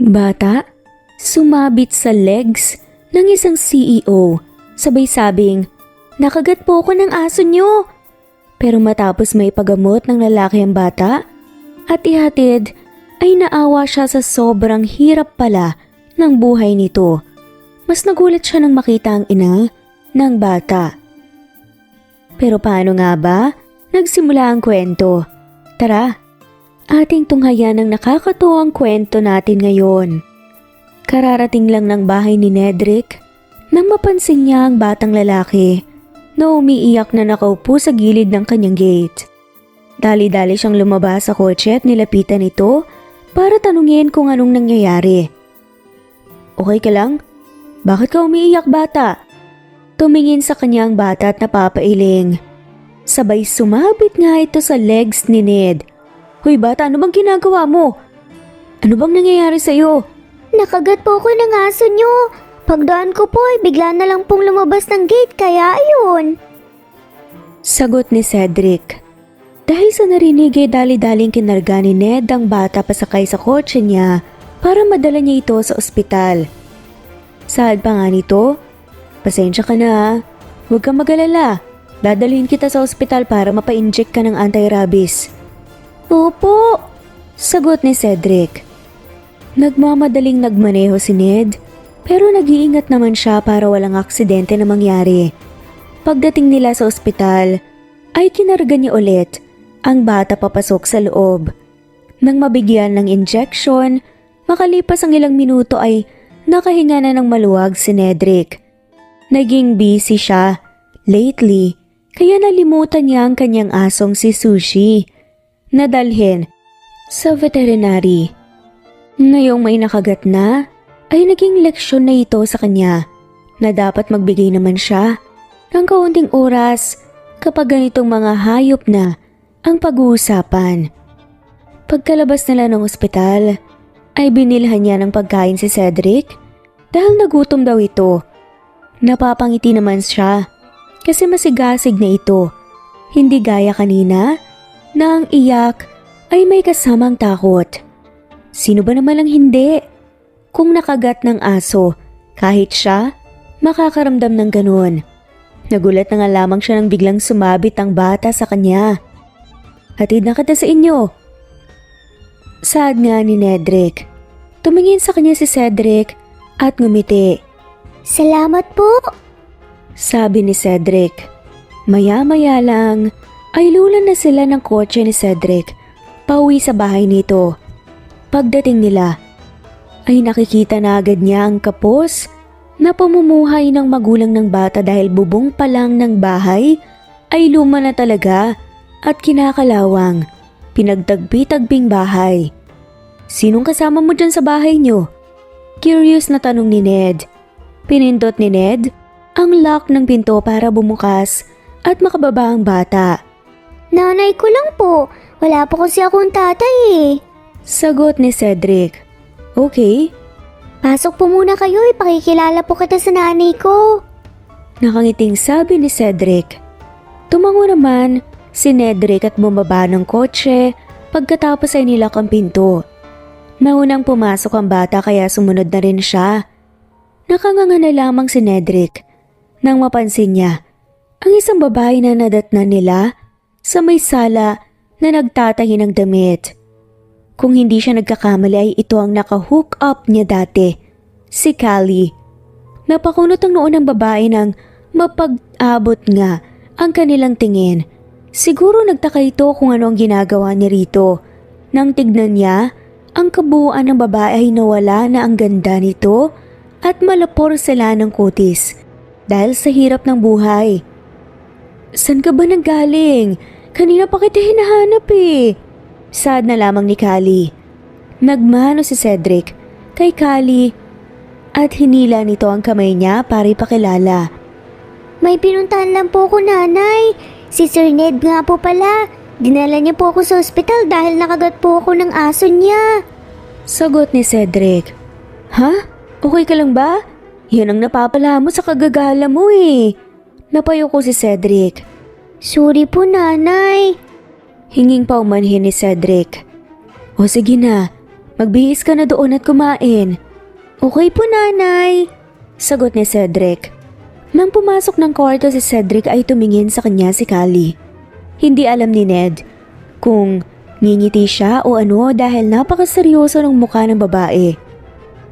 Bata, sumabit sa legs ng isang CEO, sabay sabing, "Nakagat po ako ng aso niyo." Pero matapos may pagamot ng lalaki ang bata at ihatid, ay naawa siya sa sobrang hirap pala ng buhay nito. Mas nagulat siya nang makita ang ina ng bata. Pero paano nga ba nagsimula ang kwento? Tara, ating tunghayan ang nakakatuwang kwento natin ngayon. Kararating lang ng bahay ni Nedrick nang mapansin niya ang batang lalaki na umiiyak na nakaupo sa gilid ng kanyang gate. Dali-dali siyang lumabas sa kotse at nilapitan ito para tanungin kung anong nangyayari. "Okay ka lang? Bakit ka umiiyak, bata?" Tumingin sa kanya ang bata at napapailing. Sabay sumabit nga ito sa legs ni Ned. "Hoy bata, ano bang ginagawa mo? Ano bang nangyayari sa'yo?" Nakagat po ako ng aso nyo. Pagdaan ko po ay bigla na lang pong lumabas ng gate kaya ayun. Sagot ni Cedric. Dahil sa narinig ay dali-daling kinarga ni Ned ang bata pasakay sa kotse niya para madala niya ito sa ospital. Saad pa nga nito, "Pasensya ka na ha. Huwag kang mag-alala. Dadalhin kita sa ospital para mapa-inject ka ng anti-rabies." Opo. Sagot ni Cedric. Nagmamadaling nagmaneho si Ned pero nag-iingat naman siya para walang aksidente na mangyari. Pagdating nila sa ospital ay kinarga niya ulit ang bata papasok sa loob. Nang mabigyan ng injection, makalipas ang ilang minuto ay nakahinga na ng maluwag si Nedrick. Naging busy siya lately kaya nalimutan niya ang kanyang asong si Sushi na dalhin sa veterinary. Ngayong may nakagat na, ay naging leksyon na ito sa kanya na dapat magbigay naman siya ng kaunting oras kapag ganitong mga hayop na ang pag-uusapan. Pagkalabas nila ng ospital, ay binilhan niya ng pagkain si Cedric dahil nagutom daw ito. Napapangiti naman siya kasi masigasig na ito, hindi gaya kanina na ang iyak ay may kasamang takot. Sino ba naman ang hindi? Kung nakagat ng aso, kahit siya, makakaramdam ng ganun. Nagulat na nga lamang siya nang biglang sumabit ang bata sa kanya. "Hatid na kita sa inyo." Saad nga ni Nedrick. Tumingin sa kanya si Cedric at ngumiti. Salamat po. Sabi ni Cedric. Maya-maya lang ay lulan na sila ng kotse ni Cedric pauwi sa bahay nito. Pagdating nila, ay nakikita na agad niya ang kapos na pamumuhay ng magulang ng bata dahil bubong pa lang ng bahay ay luma na talaga at kinakalawang, pinagtagpi-tagbing bahay. "Sinong kasama mo dyan sa bahay niyo?" Curious na tanong ni Ned. Pinindot ni Ned ang lock ng pinto para bumukas at makababa ang bata. Nanay ko lang po. Wala po kasi akong tatay eh. Sagot ni Cedric. "Okay." Pasok po muna kayo, ipakikilala po kita sa nanay ko. Nakangiting sabi ni Cedric. Tumango naman si Nedrick at bumaba ng kotse pagkatapos ay nilak ang pinto. Naunang pumasok ang bata kaya sumunod na rin siya. Nakanganga na lamang si Nedrick nang mapansin niya ang isang babae na nadatnan nila sa may sala na nagtatahi ng damit. Kung hindi siya nagkakamali ay ito ang naka-hook up niya dati, si Callie. Napakunot ang noon ng babae nang mapag-abot nga ang kanilang tingin. Siguro nagtaka ito kung ano ang ginagawa niya rito. Nang tignan niya, ang kabuuan ng babae ay nawala na ang ganda nito at malapor sila ng kutis dahil sa hirap ng buhay. "San ka ba nanggaling? Kanina pa kita hinahanap eh." Saad na lamang ni Callie. Nagmano si Cedric kay Callie at hinila nito ang kamay niya para ipakilala. May pinuntahan lang po ko, nanay. Si Sir Ned nga po pala. Dinala niya po ako sa ospital dahil nakagat po ako ng aso niya. Sagot ni Cedric. "Ha? Okay ka lang ba? Yan ang napapala mo sa kagagala mo eh." Napayo ko si Cedric. Sorry po, nanay. Hinging paumanhin ni Cedric. "O sige na, Magbihis ka na doon at kumain. Okay po, nanay, sagot ni Cedric. Nang pumasok ng kwarto si Cedric ay tumingin sa kanya si Callie. Hindi alam ni Ned kung ngingiti siya o ano dahil napakaseryoso ng mukha ng babae.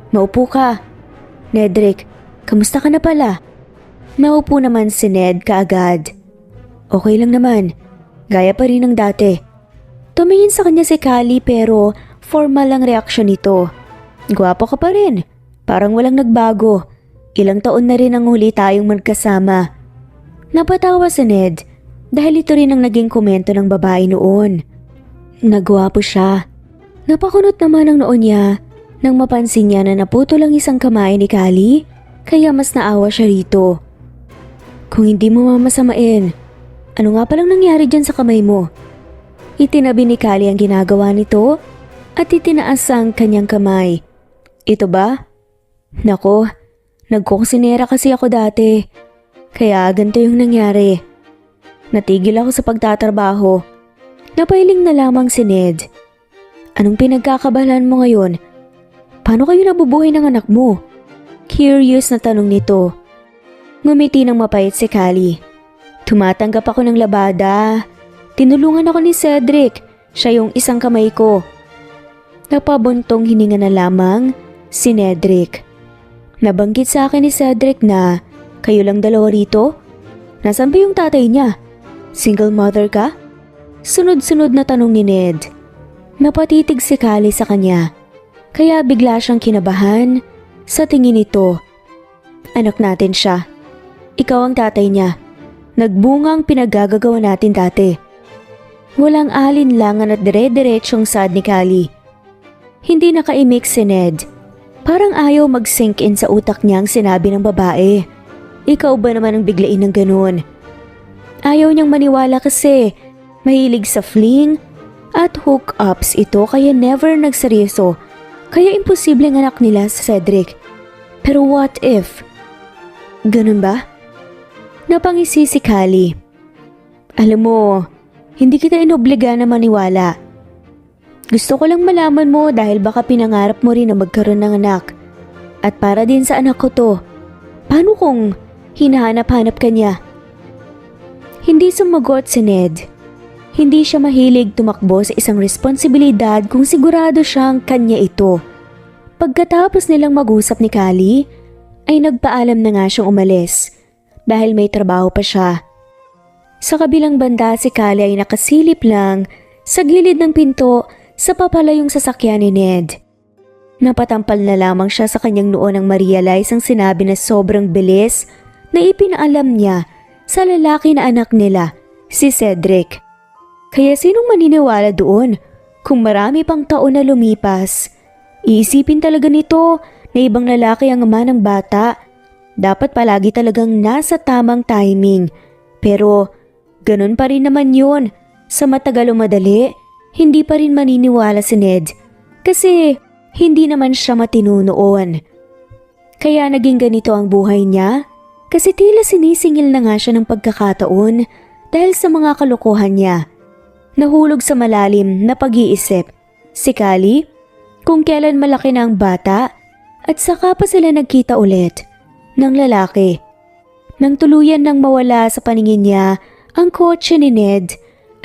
Maupo ka. Nedrick, kamusta ka na pala? Naupo naman si Ned kaagad. Okay lang naman, gaya pa rin ng dati. Tumingin sa kanya si Callie pero formal ang reaksyon nito. Gwapo ka pa rin, parang walang nagbago. Ilang taon na rin ang huli tayong magkasama. Napatawa si Ned dahil ito rin ang naging komento ng babae noon. Nagwapo siya. Napakunot naman ang noon niya nang mapansin niya na naputol ang isang kamay ni Callie kaya mas naawa siya rito. Kung hindi mo mamasamain, ano nga palang nangyari dyan sa kamay mo? Itinabi ni Callie ang ginagawa nito at itinaas ang kanyang kamay. Ito ba? Nako, nagkukusinera kasi ako dati. Kaya ganito yung nangyari. Natigil ako sa pagtatrabaho. Napailing na lamang si Ned. Anong pinagkakabalan mo ngayon? Paano kayo nabubuhay ng anak mo? Curious na tanong nito. Ngumiti ng mapait si Callie. Tumatanggap ako ng labada. Tinulungan ako ni Cedric. Siya yung isang kamay ko. Napabuntong hininga na lamang si Nedrick. Nabanggit sa akin ni Cedric na kayo lang dalawa rito? Nasaan ba yung tatay niya? Single mother ka? Sunod-sunod na tanong ni Ned. Napatitig si Callie sa kanya. Kaya bigla siyang kinabahan sa tingin nito. Anak natin siya. Ikaw ang tatay niya. Nagbunga ang pinaggagawa natin dati. Walang alinlangan at dire-diretsyong sad ni Callie. Hindi nakaimik si Ned. Parang ayaw mag-sink in sa utak niya ang sinabi ng babae. Ikaw ba naman ang biglain ng ganun? Ayaw niyang maniwala kasi mahilig sa fling at hookups ito kaya never nagseryoso. Kaya imposibleng anak nila sa Cedric. Pero what if? Ganun ba? Napangisi si Callie. Alam mo, hindi kita inobliga na maniwala. Gusto ko lang malaman mo dahil baka pinangarap mo rin na magkaroon ng anak. At para din sa anak ko to, paano kung hinahanap-hanap ka niya? Hindi sumagot si Ned. Hindi siya mahilig tumakbo sa isang responsibilidad kung sigurado siyang kanya ito. Pagkatapos nilang mag-usap ni Callie, ay nagpaalam na nga siyang umalis dahil may trabaho pa siya. Sa kabilang banda si Callie ay nakasilip lang sa gilid ng pinto sa papalayong sasakyan ni Ned. Napatampal na lamang siya sa kanyang noo nang ma-realize ang sinabi na sobrang bilis na ipinaalam niya sa lalaki na anak nila, si Cedric. Kaya sinong maniniwala doon kung marami pang taon na lumipas? Iisipin talaga nito na ibang lalaki ang ama ng bata. Dapat palagi talagang nasa tamang timing. Pero ganun pa rin naman yun. Sa matagal o madali, hindi pa rin maniniwala si Ned. Kasi hindi naman siya matino noon. Kaya naging ganito ang buhay niya. Kasi tila sinisingil na nga siya ng pagkakataon dahil sa mga kalokohan niya. Nahulog sa malalim na pag-iisip si Callie kung kailan malaki na ang bata at saka pa sila nagkita ulit ng lalaki. Nang tuluyan nang mawala sa paningin niya ang kotse ni Ned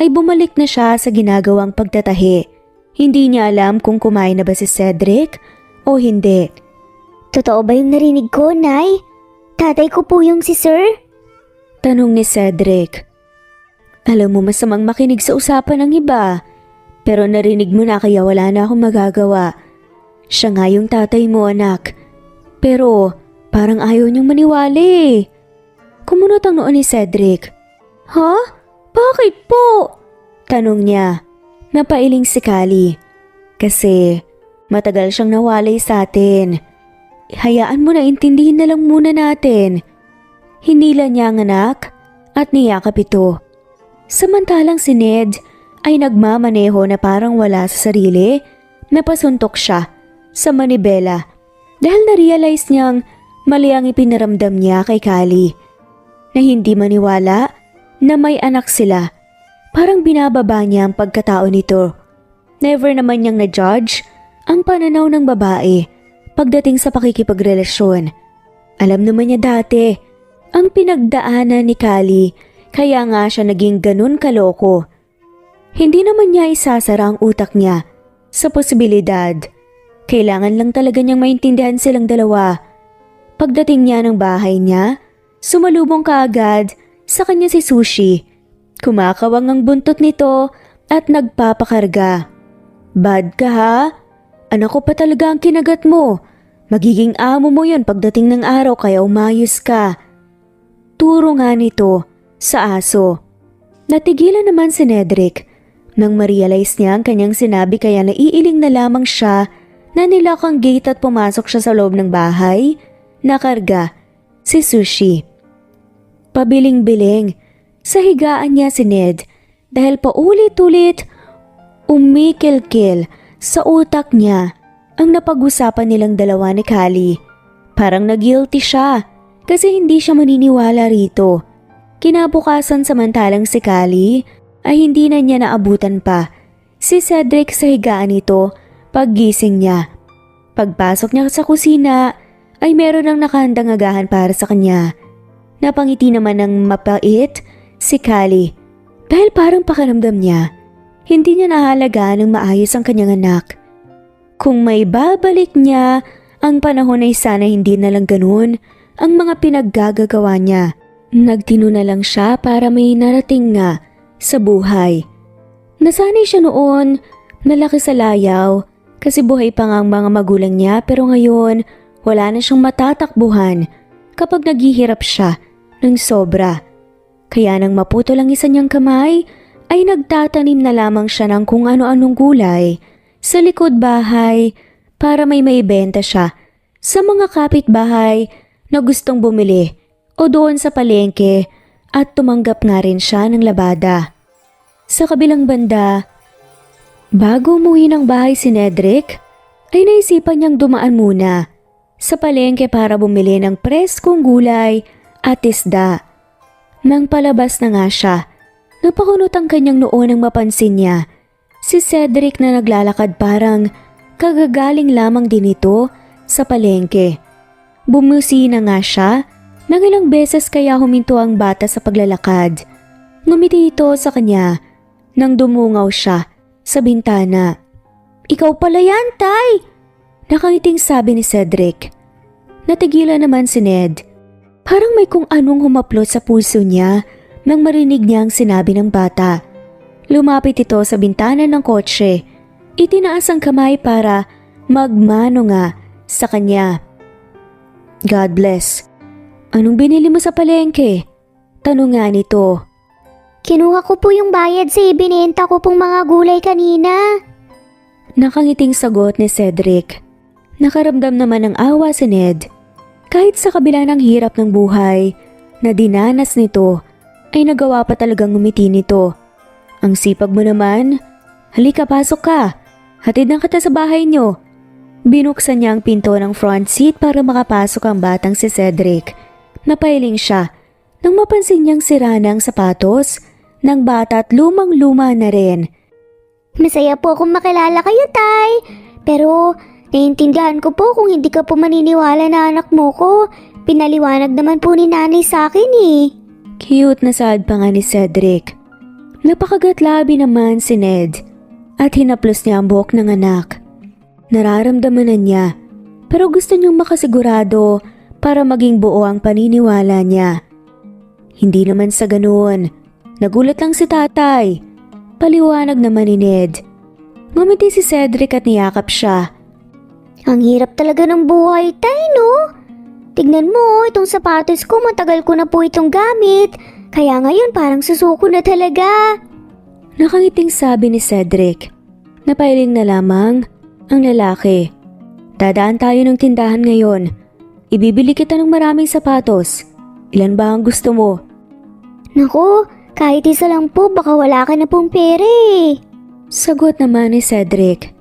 ay bumalik na siya sa ginagawang pagtatahi. Hindi niya alam kung kumain na ba si Cedric o hindi. Totoo ba yung narinig ko, Nay? Tatay ko po yung si Sir? Tanong ni Cedric. Alam mo masamang makinig sa usapan ng iba, pero narinig mo na kaya wala na akong magagawa. Siya nga yung tatay mo, anak. Pero parang ayaw niyang maniwala eh. Kumunot ang noo ni Cedric. Ha? Bakit po? Tanong niya. Napailing si Callie. Kasi matagal siyang nawalay sa atin. Hayaan mo na intindihin na lang muna natin. Hinila niya ang anak at niyakap ito. Samantalang si Ned ay nagmamaneho na parang wala sa sarili, napasuntok siya sa manibela dahil na-realize niyang mali ang ipinaramdam niya kay Callie. Na hindi maniwala na may anak sila. Parang binababa niya ang pagkatao nito. Never naman niyang na-judge ang pananaw ng babae pagdating sa pakikipagrelasyon. Alam naman niya dati ang pinagdaanan ni Kali, kaya nga siya naging ganun kaloko. Hindi naman niya isasara ang utak niya sa posibilidad. Kailangan lang talaga niyang maintindihan silang dalawa. Pagdating niya ng bahay niya, sumalubong kaagad sa kanya si Sushi. Kumakawang ang buntot nito at nagpapakarga. Bad ka ha? Anak ko pa talaga ang kinagat mo. Magiging amo mo yon pagdating ng araw kaya umayos ka. Turo nga nito sa aso. Natigilan naman si Nedrick nang ma-realize niya ang kanyang sinabi kaya naiiling na lamang siya na nilak ang gate at pumasok siya sa loob ng bahay. Nakarga si Sushi. Pabiling-biling sa higaan niya si Ned dahil paulit-ulit umikil-kil sa utak niya ang napag-usapan nilang dalawa ni Kali. Parang na-guilty siya kasi hindi siya maniniwala rito. Kinabukasan samantalang si Kali ay hindi na niya naabutan pa si Cedric sa higaan nito paggising niya. Pagpasok niya sa kusina ay meron ng nakahandang agahan para sa kanya. Napangiti naman ng mapait si Kali dahil parang pakiramdam niya hindi niya nahalagaan ng maayos ang kanyang anak. Kung may babalik niya ang panahon ay sana hindi na lang ganun ang mga pinaggagawa niya. Nagtino na lang siya para may narating nga sa buhay. Nasanay siya noon, nalaki sa layaw kasi buhay pa nga ang mga magulang niya pero ngayon wala na siyang matatakbuhan kapag naghihirap siya ng sobra. Kaya nang maputo lang isa niyang kamay ay nagtatanim na lamang siya ng kung ano-anong gulay sa likod bahay para may maibenta siya sa mga kapitbahay na gustong bumili o doon sa palengke at tumanggap nga rin siya ng labada. Sa kabilang banda, bago umuwi ng bahay si Nedrick, ay naisipan niyang dumaan muna sa palengke para bumili ng preskong gulay at isda. Nang palabas na nga siya, napakunot ang kanyang noo nang mapansin niya si Cedric na naglalakad parang kagagaling lamang din ito sa palengke. Bumusi na nga siya nang ilang beses kaya huminto ang bata sa paglalakad. Ngumiti ito sa kanya nang dumungaw siya sa bintana. "Ikaw pala yan, Tay!" Nakangiting sabi ni Cedric. Natigilan naman si Ned. Parang may kung anong humaplot sa puso niya nang marinig niya ang sinabi ng bata. Lumapit ito sa bintana ng kotse. Itinaas ang kamay para magmano nga sa kanya. "God bless. Anong binili mo sa palengke?" Tanong nga nito. Kinuha ko po yung bayad sa ibinenta ko pong mga gulay kanina. Nakangiting sagot ni Cedric. Nakaramdam naman ng awa si Ned. Kahit sa kabila ng hirap ng buhay na dinanas nito, ay nagawa pa talagang ngumiti nito. "Ang sipag mo naman. Halika, pasok ka. Hatid na kita sa bahay niyo." Binuksan niya ang pinto ng front seat para makapasok ang batang si Cedric. Napailing siya nang mapansin niyang sira na ang sapatos ng bata at lumang-luma na rin. Masaya po akong makilala kayo, Tay. Pero naiintindihan ko po kung hindi ka po maniniwala na anak mo ko. Pinaliwanag naman po ni nanay sa akin eh. Cute na saad pa nga ni Cedric. Napakagatlabi naman si Ned at hinaplos niya ang buhok ng anak. Nararamdaman na niya pero gusto niyang makasigurado para maging buo ang paniniwala niya. Hindi naman sa ganoon. Nagulat lang si tatay. Paliwanag naman ni Ned. Ngumiti si Cedric at niyakap siya. Ang hirap talaga ng buhay, Tay, no? Tignan mo, itong sapatos ko matagal ko na po itong gamit. Kaya ngayon parang susuko na talaga. Nakangiting sabi ni Cedric. Napailing na lamang ang lalaki. "Dadaan tayo ng tindahan ngayon. Ibibili kita ng maraming sapatos. Ilan ba ang gusto mo?" Naku, kahit isa lang po baka wala ka na pong pera eh. Sagot naman ni Cedric.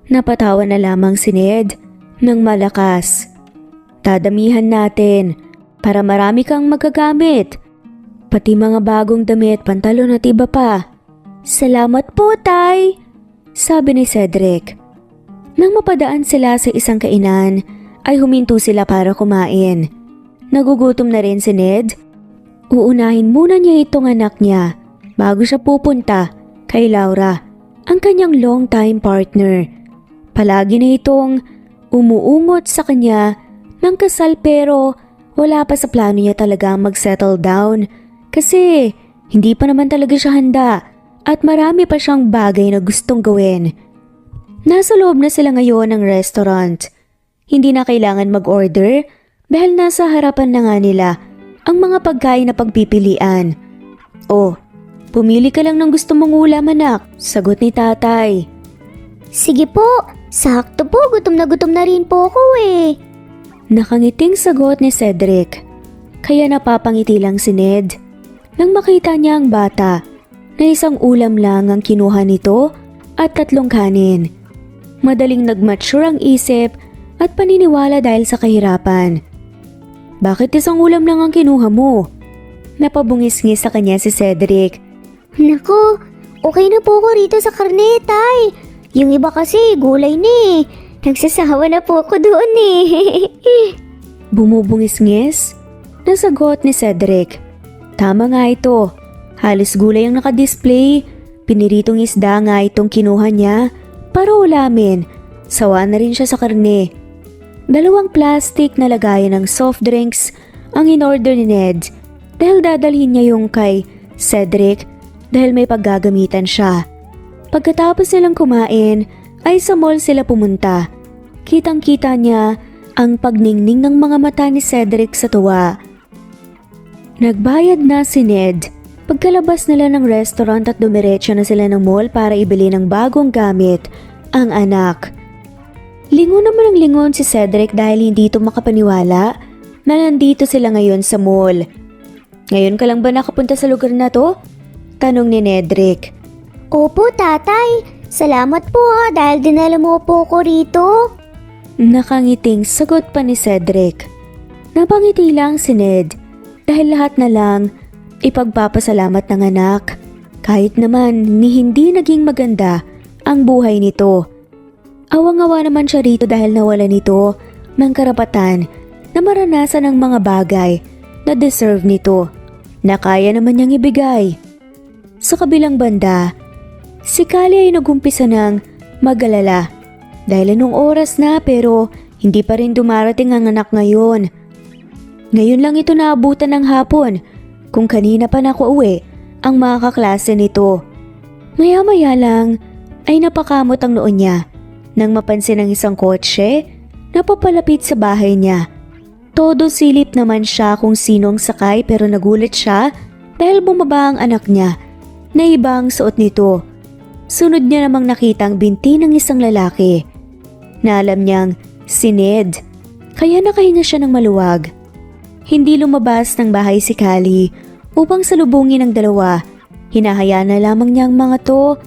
Napatawa na lamang si Ned ng malakas. "Dadamihan natin para marami kang magagamit. Pati mga bagong damit, pantalon at iba pa." "Salamat po, Tay," sabi ni Cedric. Nang mapadaan sila sa isang kainan, ay huminto sila para kumain. Nagugutom na rin si Ned. Uunahin muna niya itong anak niya bago siya pupunta kay Laura, ang kanyang long-time partner. Palagi na itong umuungot sa kanya ng kasal pero wala pa sa plano niya talaga mag-settle down kasi hindi pa naman talaga siya handa at marami pa siyang bagay na gustong gawin. Nasa loob na sila ngayon ng restaurant. Hindi na kailangan mag-order dahil nasa harapan na nga nila ang mga pagkain na pagpipilian. "Oh, pumili ka lang ng gusto mong ulam, anak," sagot ni tatay. Sige po, sakto po, gutom na rin po ako eh. Nakangiting sagot ni Cedric. Kaya napapangiti lang si Ned nang makita niya ang bata na isang ulam lang ang kinuha nito at 3 kanin. Madaling nag-mature ang isip at paniniwala dahil sa kahirapan. "Bakit isang ulam lang ang kinuha mo?" Napabungis-ngis sa kanya si Cedric. Naku, okay na po ako rito sa karne, tay. Yung iba kasi gulay na eh. Nagsasawa na po ako doon eh. Bumubungis-ngis na sagot ni Cedric. Tama nga ito. Halos gulay ang nakadisplay. Piniritong isda nga itong kinuha niya para ulamin. Sawa na rin siya sa karne. 2 plastic na lagayan ng soft drinks ang in-order ni Ned dahil dadalhin niya yung kay Cedric dahil may paggagamitan siya. Pagkatapos nilang kumain ay sa mall sila pumunta. Kitang-kita niya ang pagningning ng mga mata ni Cedric sa tuwa. Nagbayad na si Ned. Pagkalabas nila ng restaurant at dumiretso na sila ng mall para ibili ng bagong gamit ang anak. Lingon naman ang lingon si Cedric dahil hindi ito makapaniwala na nandito sila ngayon sa mall. "Ngayon ka lang ba nakapunta sa lugar na to?" tanong ni Nedrick. Opo, tatay. Salamat po dahil dinala mo po ko rito. Nakangiting sagot pa ni Cedric. Napangiti lang si Ned dahil lahat na lang ipagpapasalamat ng anak. Kahit naman ni hindi naging maganda ang buhay nito. Awang-awa naman siya rito dahil nawala nito ng karapatan na maranasan ang mga bagay na deserve nito na kaya naman niyang ibigay. Sa kabilang banda, si Kali ay nagumpisa ng mag-alala dahil anong oras na pero hindi pa rin dumarating ang anak ngayon. Ngayon lang ito naabutan ng hapon kung kanina pa nakauwi ang mga kaklase nito. Maya-maya lang ay napakamot ang noon niya nang mapansin ang isang kotse na papalapit sa bahay niya. Todo silip naman siya kung sinong sakay pero nagulat siya dahil bumaba ang anak niya na ibang suot nito. Sunod niya namang nakita ang binti ng isang lalaki na alam niyang si Ned, kaya nakahinga siya ng maluwag. Hindi lumabas ng bahay si Kali upang salubungin ang dalawa. Hinahayaan na lamang niya ang mga to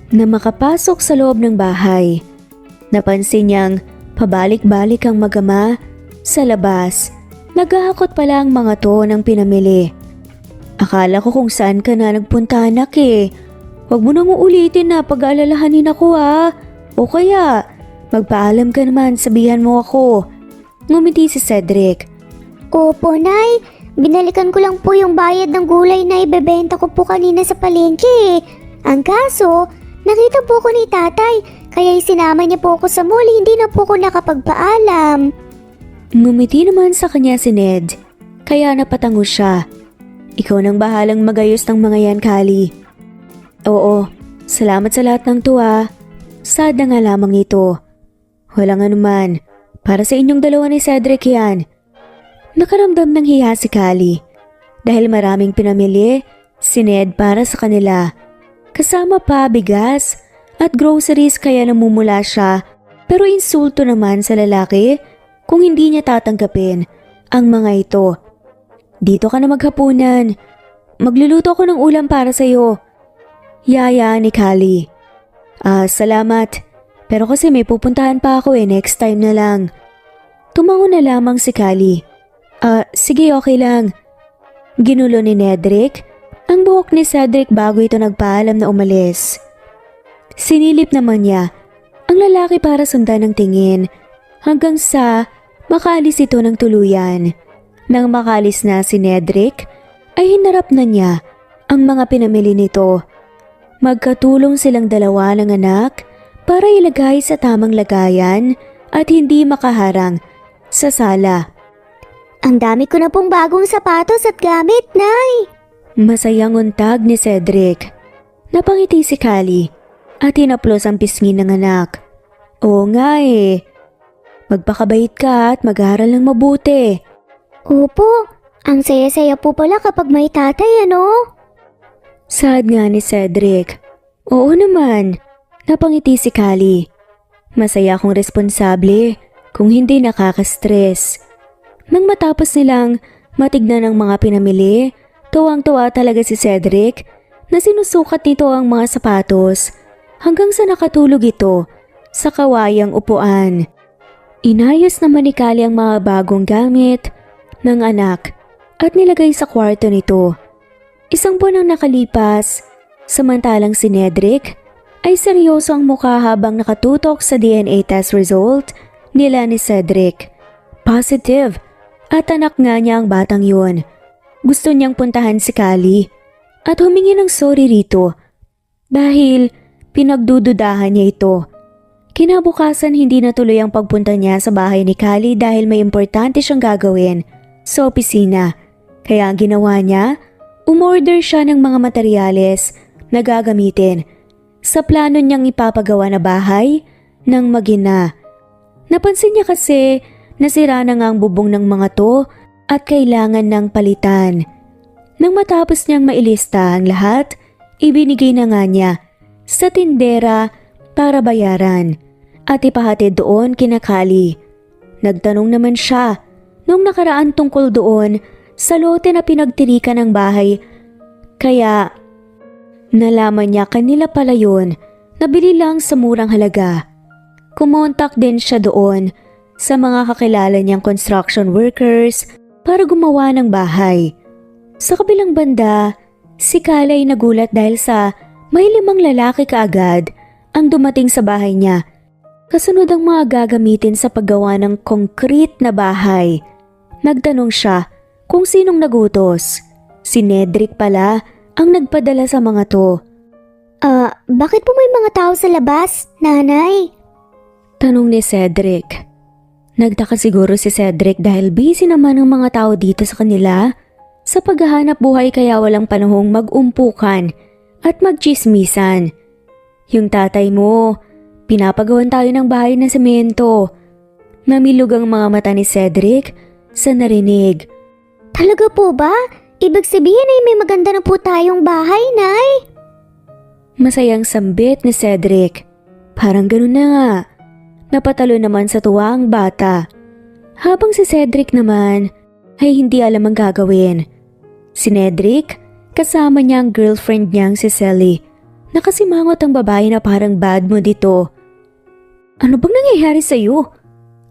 na makapasok sa loob ng bahay. Napansin niyang pabalik-balik ang mag-ama sa labas. Naghahakot pala ang mga to ng pinamili. Akala ko kung saan ka na nagpunta, anak eh. Huwag mo nang uulitin na pag-aalalahanin ako ha. O kaya, magpaalam ka naman, sabihan mo ako. Ngumiti si Cedric. Opo, Nay. Binalikan ko lang po yung bayad ng gulay na ibebenta ko po kanina sa palengke. Ang kaso, nakita po ko ni tatay, kaya isinama niya po ako sa mall, hindi na po ko nakapagpaalam. Ngumiti naman sa kanya si Ned, kaya napatango siya. Ikaw nang bahalang magayos ng mga yan, Kali. Oo, salamat sa lahat ng tuwa. Sad na nga lamang ito. Walang anuman, para sa inyong dalawa ni Cedric yan. Nakaramdam ng hiya si Kali dahil maraming pinamili si Ned para sa kanila. Kasama pa bigas at groceries kaya namumula siya, pero insulto naman sa lalaki kung hindi niya tatanggapin ang mga ito. Dito ka na maghapunan. Magluluto ako ng ulam para sa'yo. Yaya ni Kali. Salamat. Pero kasi may pupuntahan pa ako next time na lang. Tumango na lamang si Kali. Sige, okay lang. Ginulo ni Nedrick ang buhok ni Cedric bago ito nagpaalam na umalis. Sinilip naman niya ang lalaki para sundan ng tingin hanggang sa makaalis ito ng tuluyan. Nang makalis na si Nedrick ay hinarap na niya ang mga pinamili nito. Magkatulong silang dalawa ng anak para ilagay sa tamang lagayan at hindi makaharang sa sala. Ang dami ko na pong bagong sapatos at gamit, Nay. Masayang untag ni Cedric. Napangiti si Callie at hinaplos ang pisngi ng anak. Oo nga eh. Magpakabait ka at mag-aaral ng mabuti. Opo, ang saya-saya po pala kapag may tatay, ano? Sad nga ni Cedric. Oo naman. Napangiti si Callie. Masaya akong responsable kung hindi nakaka-stress. Nang matapos nilang matignan ang mga pinamili, tuwang-tuwa talaga si Cedric na sinusukat nito ang mga sapatos hanggang sa nakatulog ito sa kawayang upuan. Inayos naman ni Callie ang mga bagong gamit ng anak at nilagay sa kwarto nito. Isang buwan ang nakalipas, samantalang si Nedrick ay seryoso ang mukha habang nakatutok sa DNA test result nila ni Cedric. Positive at anak nga niya ang batang yun. Gusto niyang puntahan si Callie at humingi ng sorry rito dahil pinagdududahan niya ito. Kinabukasan hindi natuloy ang pagpunta niya sa bahay ni Callie dahil may importante siyang gagawin sa opisina. Kaya ang ginawa niya, umorder siya ng mga materyales na gagamitin sa plano niyang ipapagawa na bahay ng mag-ina. Napansin niya kasi nasira na nga ang bubong ng mga to at kailangan ng palitan. Nang matapos niyang mailista ang lahat, ibinigay na nga niya sa tindera para bayaran at ipahatid doon kina Callie. Nagtanong naman siya nung nakaraan tungkol doon sa lote na pinagtirikan ng bahay, kaya nalaman niya kanila pala yun, nabili lang sa murang halaga. Kumontak din siya doon sa mga kakilala niyang construction workers para gumawa ng bahay. Sa kabilang banda, si Callie ay nagulat dahil sa may 5 lalaki kaagad ang dumating sa bahay niya. Kasunod ang mga gagamitin sa paggawa ng concrete na bahay. Nagtanong siya kung sinong nagutos. Si Nedrick pala ang nagpadala sa mga to. Bakit po may mga tao sa labas, Nanay? Tanong ni Cedric. Nagtaka siguro si Cedric dahil busy naman ang mga tao dito sa kanila sa paghahanap buhay kaya walang panahong mag-umpukan at magchismisan. Yung tatay mo, pinapagawan tayo ng bahay na semento. Namilog ang mga mata ni Cedric sa narinig. Talaga po ba? Ibig sabihin ay may maganda na po tayong bahay, Nay? Masayang sambit ni Cedric. Parang ganun na nga. Napatalo naman sa tuwa ang bata. Habang si Cedric naman ay hindi alam ang gagawin. Si Nedrick, kasama niya ang girlfriend niyang si Sally. Nakasimangot ang babae na parang bad mood dito. Ano bang nangyayari sa'yo?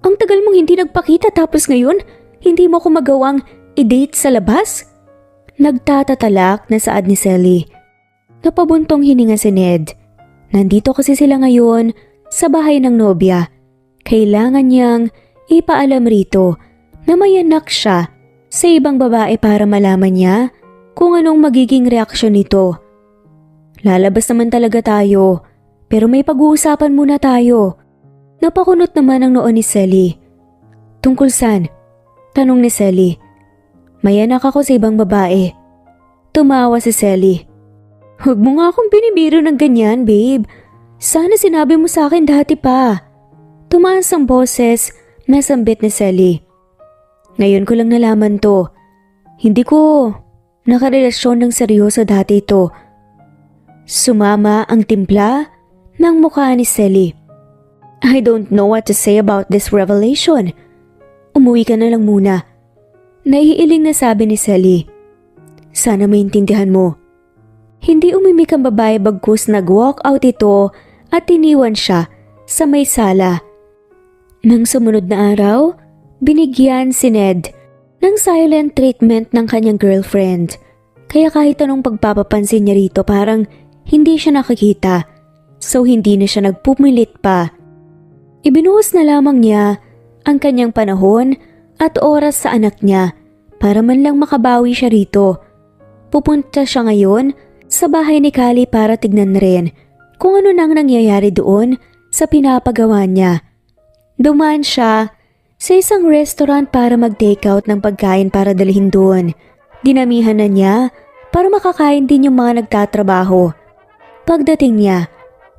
Ang tagal mong hindi nagpakita tapos ngayon hindi mo ko magawang i-date sa labas? Nagtatatalak na saad ni Sally. Napabuntong hininga si Ned. Nandito kasi sila ngayon sa bahay ng nobya. Kailangan niyang ipaalam rito na may anak siya sa ibang babae para malaman niya kung anong magiging reaksyon nito. Lalabas naman talaga tayo, pero may pag-uusapan muna tayo. Napakunot naman ang noon ni Sally. Tungkol saan? Tanong ni Sally. May anak ako sa ibang babae. Tumawa si Sally. Huwag mo nga akong binibiro ng ganyan, babe. Sana sinabi mo sa akin dati pa. Tumaas ang boses na sambit ni Sally. Ngayon ko lang nalaman to. Hindi ko nakarelasyon ng seryoso dati ito. Sumama ang timpla ng mukha ni Sally. I don't know what to say about this revelation. Umuwi ka na lang muna. Naiiling na sabi ni Sally. Sana maintindihan mo. Hindi umimik ang babae bagkus nag-walk out ito at iniwan siya sa may sala. Nang sumunod na araw, binigyan si Ned ng silent treatment ng kanyang girlfriend. Kaya kahit anong pagpapapansin niya rito parang hindi siya nakikita. So hindi na siya nagpumilit pa Ibinuhos na lamang niya ang kanyang panahon at oras sa anak niya para man lang makabawi siya rito. Pupunta siya ngayon sa bahay ni Kali para tignan rin kung ano nang nangyayari doon sa pinapagawa niya. Dumaan siya sa isang restaurant para mag-takeout ng pagkain para dalhin doon. Dinamihan na niya para makakain din yung mga nagtatrabaho. Pagdating niya,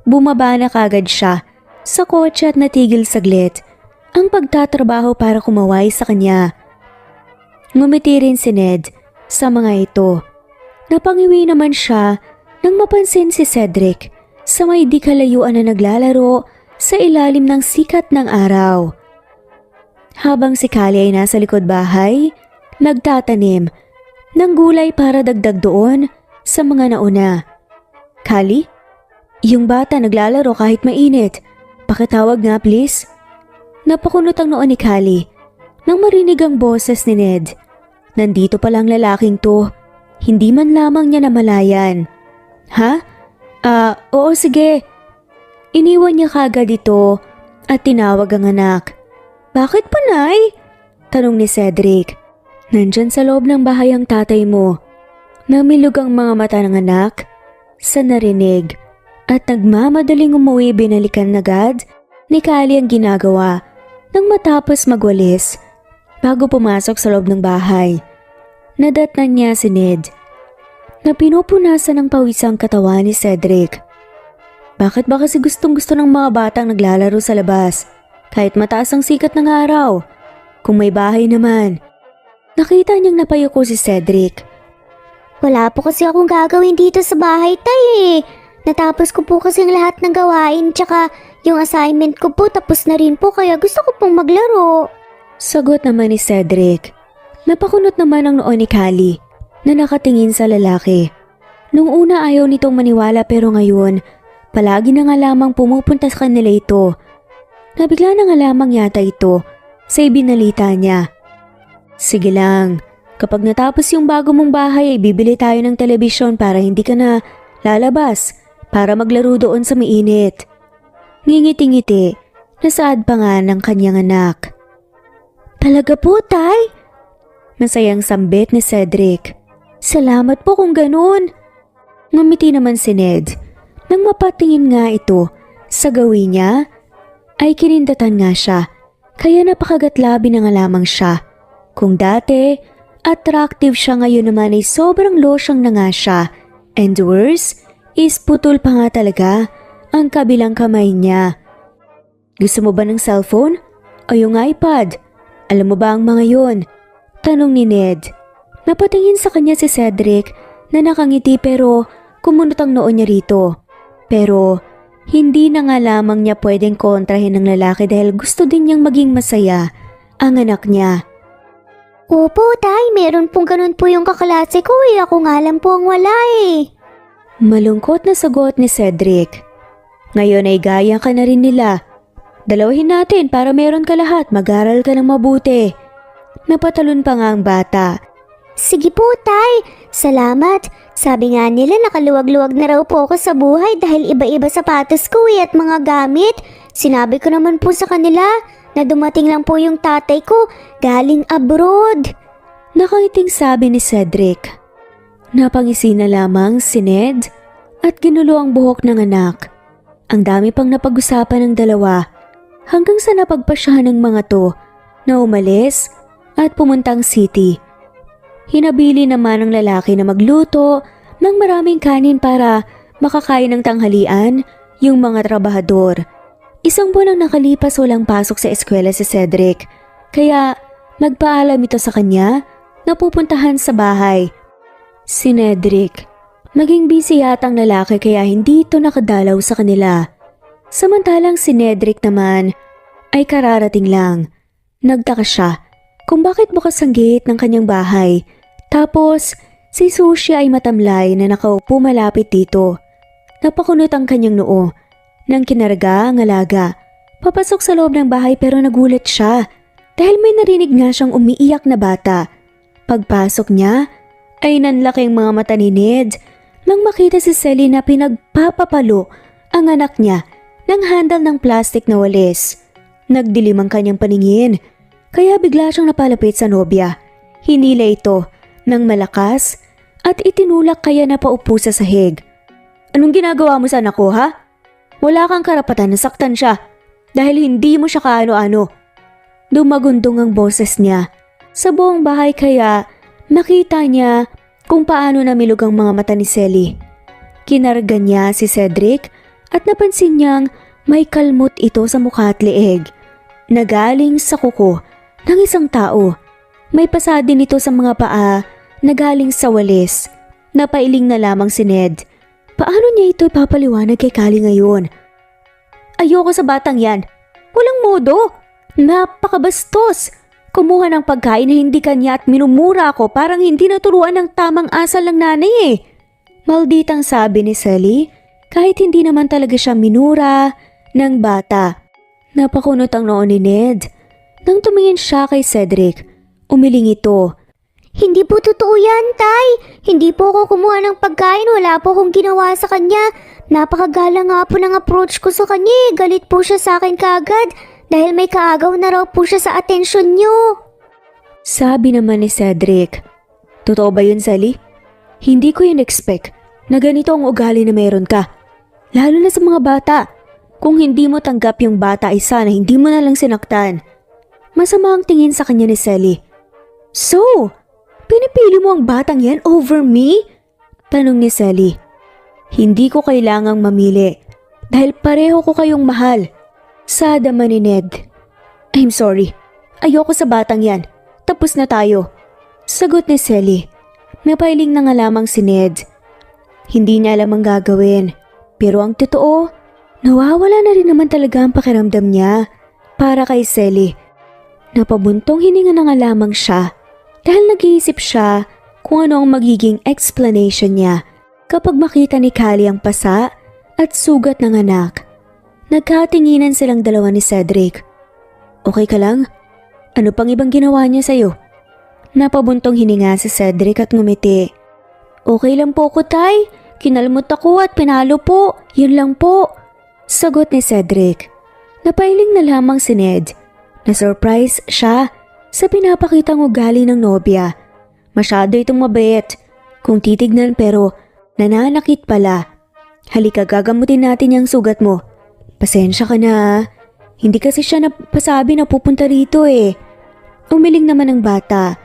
bumaba na kagad siya sa kotse at natigil saglit ang pagtatrabaho para kumaway sa kanya. Ngumiti rin si Ned sa mga ito. Napangiwi naman siya nang mapansin si Cedric sa may di kalayuan na naglalaro sa ilalim ng sikat ng araw. Habang si Kali ay nasa likod bahay, nagtatanim ng gulay para dagdag doon sa mga nauna. Kali? Yung bata naglalaro kahit mainit. Pakitawag nga please. Napakunot ang noon ni Kali nang marinig ang boses ni Ned. Nandito palang lalaking to. Hindi man lamang niya namalayan. Ha? Oo sige. Iniwan niya kagad ito at tinawag ang anak. Bakit pa, Nay? Tanong ni Cedric. Nandyan sa loob ng bahay ang tatay mo. Namilog ang mga mata ng anak sa narinig at nagmamadaling umuwi. Binalikan agad ni Kali ang ginagawa nang matapos magwalis bago pumasok sa loob ng bahay. Nadatnan niya si Ned na pinupunasan ng pawis ang katawan ni Cedric. Bakit ba kasi gustong-gusto ng mga batang naglalaro sa labas kahit mataas ang sikat ng araw? Kung may bahay naman. Nakita niyang napayuko si Cedric. Wala po kasi akong gagawin dito sa bahay, Tay. Natapos ko po kasi ang lahat ng gawain tsaka yung assignment ko po tapos na rin po kaya gusto ko pong maglaro. Sagot naman ni Cedric. Napakunot naman ang noon ni Kali na nakatingin sa lalaki. Nung una ayaw nitong maniwala pero ngayon, palagi na nga lamang pumupunta sa kanila ito. Nabigla na nga lamang yata ito sa ibinalita niya. Sige lang, kapag natapos yung bago mong bahay ay bibili tayo ng telebisyon para hindi ka na lalabas para maglaro doon sa mainit. Ngingiti-ngiti, nasaad pa nga ng kanyang anak. Talaga po, Tay? Masayang sambit ni Cedric. Salamat po kung ganun. Ngumiti naman si Ned. Nang mapatingin nga ito sa gawin niya, ay kinindatan nga siya. Kaya napakagatlabi na nga lamang siya. Kung dati, attractive siya, ngayon naman ay sobrang losyang na nga siya. And worse, is putol pa nga talaga ang kabilang kamay niya. Gusto mo ba ng cellphone? O yung iPad? Alam mo ba ang mga yon? Tanong ni Ned. Napatingin sa kanya si Cedric na nakangiti pero kumunot ang noo niya rito. Pero hindi na nga lamang niya pwedeng kontrahin ng lalaki dahil gusto din niyang maging masaya ang anak niya. Opo, Tay. Meron pong ganun po yung kaklase ko eh. Ako nga lang po ang wala eh. Malungkot na sagot ni Cedric. Ngayon ay gaya ka na rin nila. Dalawahin natin para meron ka lahat. Mag-aral ka ng mabuti. Napatalon pa nga ang bata. Sige po, Tay. Salamat. Sabi nga nila nakaluwag-luwag na raw po ako sa buhay dahil iba-iba sapatos ko at mga gamit. Sinabi ko naman po sa kanila na dumating lang po yung tatay ko galing abroad. Nakangiting sabi ni Cedric. Napangisi na lamang si Ned at ginulo ang buhok ng anak. Ang dami pang napag-usapan ng dalawa hanggang sa napagpasyahan ng mga to na umalis at pumuntang city. Hinabili naman ng lalaki na magluto ng maraming kanin para makakain ng tanghalian yung mga trabahador. Isang buwan ang nakalipas, walang pasok sa eskwela si Cedric, kaya nagpaalam ito sa kanya na pupuntahan sa bahay. Si Cedric, naging busy yata ang lalaki kaya hindi ito nakadalaw sa kanila. Samantalang si Cedric naman ay kararating lang. Nagtaka siya kung bakit bukas ang gate ng kanyang bahay. Tapos, si Sushi ay matamlay na nakaupo malapit dito. Napakunot ang kanyang noo nang kinarga ang alaga. Papasok sa loob ng bahay pero nagulat siya dahil may narinig nga siyang umiiyak na bata. Pagpasok niya ay nanlaki ang mga mata ni Ned nang makita si Selly na pinagpapapalo ang anak niya ng handle ng plastic na walis. Nagdilim ang kanyang paningin, kaya bigla siyang napalapit sa nobya. Hinila ito ng malakas at itinulak kaya napaupo sa sahig. Anong ginagawa mo sa anak ko, ha? Wala kang karapatan na saktan siya dahil hindi mo siya kaano-ano. Dumagundong ang boses niya. Sa buong bahay kaya nakita niya kung paano namilog ang mga mata ni Selly. Kinarga niya si Cedric at napansin niyang may kalmot ito sa mukha at leeg na galing sa kuko ng isang tao. May pasa din ito sa mga paa na galing sa walis. Napailing na lamang si Ned. Paano niya ito ipapaliwanag kay Callie ngayon? Ayoko sa batang yan. Walang modo. Napakabastos. Kumuha ng pagkain na hindi kanya at minumura ako parang hindi naturuan ng tamang asal ng nanay eh. Malditang sabi ni Sally kahit hindi naman talaga siya minura ng bata. Napakunot ang noon ni Ned. Nang tumingin siya kay Cedric, umiling ito. Hindi po totoo yan, Tay. Hindi po ako kumuha ng pagkain. Wala po akong ginawa sa kanya. Napakagalang nga po ng approach ko sa kanya. Galit po siya sa akin kaagad dahil may kaagaw na raw po siya sa atensyon niyo. Sabi naman ni Cedric. Totoo ba yun, Sally? Hindi ko yun expect na ganito ang ugali na meron ka. Lalo na sa mga bata. Kung hindi mo tanggap yung bata ay sana hindi mo na lang sinaktan. Masama ang tingin sa kanya ni Sally. So, pinipili mo ang batang yan over me? Tanong ni Sally. Hindi ko kailangang mamili dahil pareho ko kayong mahal. Sadama ni Ned. I'm sorry. Ayoko sa batang yan. Tapos na tayo. Sagot ni Sally. Napailing na nga lamang si Ned. Hindi niya alam ang gagawin. Pero ang totoo, nawawala na rin naman talaga ang pakiramdam niya para kay Sally. Napabuntong hininga na nga lamang siya dahil nag-iisip siya kung ano ang magiging explanation niya kapag makita ni Callie ang pasa at sugat ng anak. Nagkatinginan silang dalawa ni Cedric. Okay ka lang? Ano pang ibang ginawa niya sa'yo? Napabuntong hininga si Cedric at ngumiti. Okay lang po ko, Tay. Kinalmot ako at pinalo po. Yun lang po. Sagot ni Cedric. Napailing na lamang si Ned. Na-surprise siya sa pinapakitang ugali ng nobya. Masyado itong mabait. Kung titignan pero nananakit pala. Halika, gagamutin natin yung sugat mo. Pasensya ka na. Hindi kasi siya napasabi na pupunta rito eh. Umiling naman ang bata.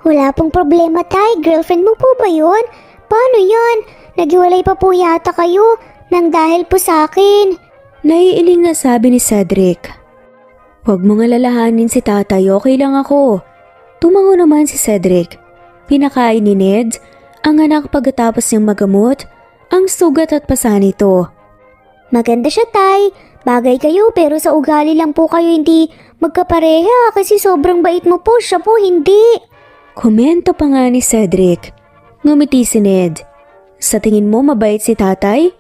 Wala pong problema, Tay. Girlfriend mo po ba yun? Paano yan? Naghiwalay pa po yata kayo nang dahil po sa akin. Naiiling na sabi ni Cedric. Huwag mong alalahanin si tatay, okay lang ako. Tumango naman si Cedric. Pinakain ni Ned ang anak pagkatapos niyang magamot ang sugat at pasa nito. Maganda siya, Tay. Bagay kayo pero sa ugali lang po kayo hindi magkapareha kasi sobrang bait mo po, siya po hindi. Komento pa nga ni Cedric. Ngumiti si Ned. Sa tingin mo mabait si tatay?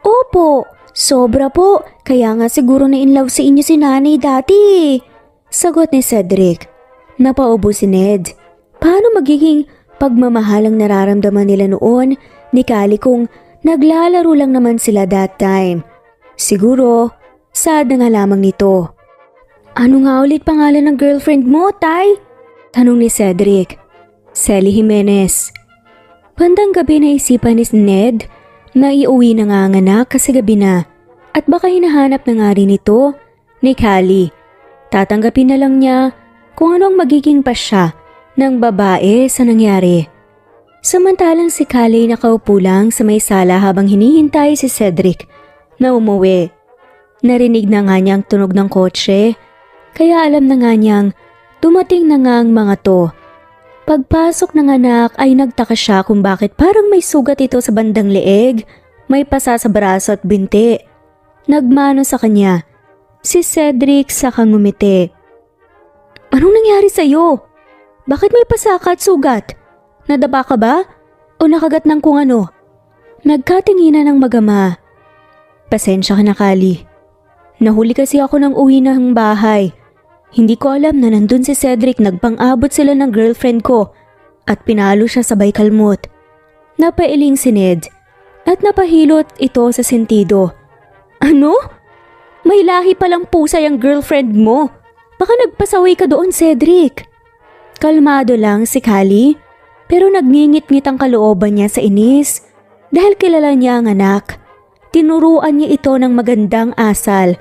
Opo, sobra po. Kaya nga siguro na in love sa inyo si nanay dati. Sagot ni Cedric. Napaubo si Ned. Paano magiging pagmamahal ang nararamdaman nila noon ni Callie kung naglalaro lang naman sila that time? Siguro, sad na nga lamang nito. Ano nga ulit pangalan ng girlfriend mo, Tay? Tanong ni Cedric. Sally Jimenez. Bandang gabi naisipan ni Ned na iuwi na nga ang anak kasi gabi na at baka hinahanap na nga rin ito ni Callie. Tatanggapin na lang niya kung ano ang magiging pasya ng babae sa nangyari. Samantalang si Callie nakaupo lang sa may sala habang hinihintay si Cedric na umuwi. Narinig na nga niya ang tunog ng kotse kaya alam na nga niyang dumating na nga ang mga to. Pagpasok ng anak ay nagtaka siya kung bakit parang may sugat ito sa bandang leeg, may pasa sa braso at binti. Nagmano sa kanya. Si Cedric saka ngumiti. Anong nangyari sa'yo? Bakit may pasa ka at sugat? Nadaba ka ba? O nakagat ng kung ano? Nagkatinginan ng magama. Pasensya ka na, Callie. Nahuli kasi ako ng uwi ng bahay. Hindi ko alam na nandun si Cedric, nagpang-abot sila ng girlfriend ko at pinalo siya sabay kalmot. Napailing si Ned at napahilot ito sa sentido. Ano? May lahi palang pusay ang girlfriend mo. Baka nagpasaway ka doon, Cedric. Kalmado lang si Callie, pero nagngingit-ngit ang kalooban niya sa inis dahil kilala niya ang anak. Tinuruan niya ito ng magandang asal.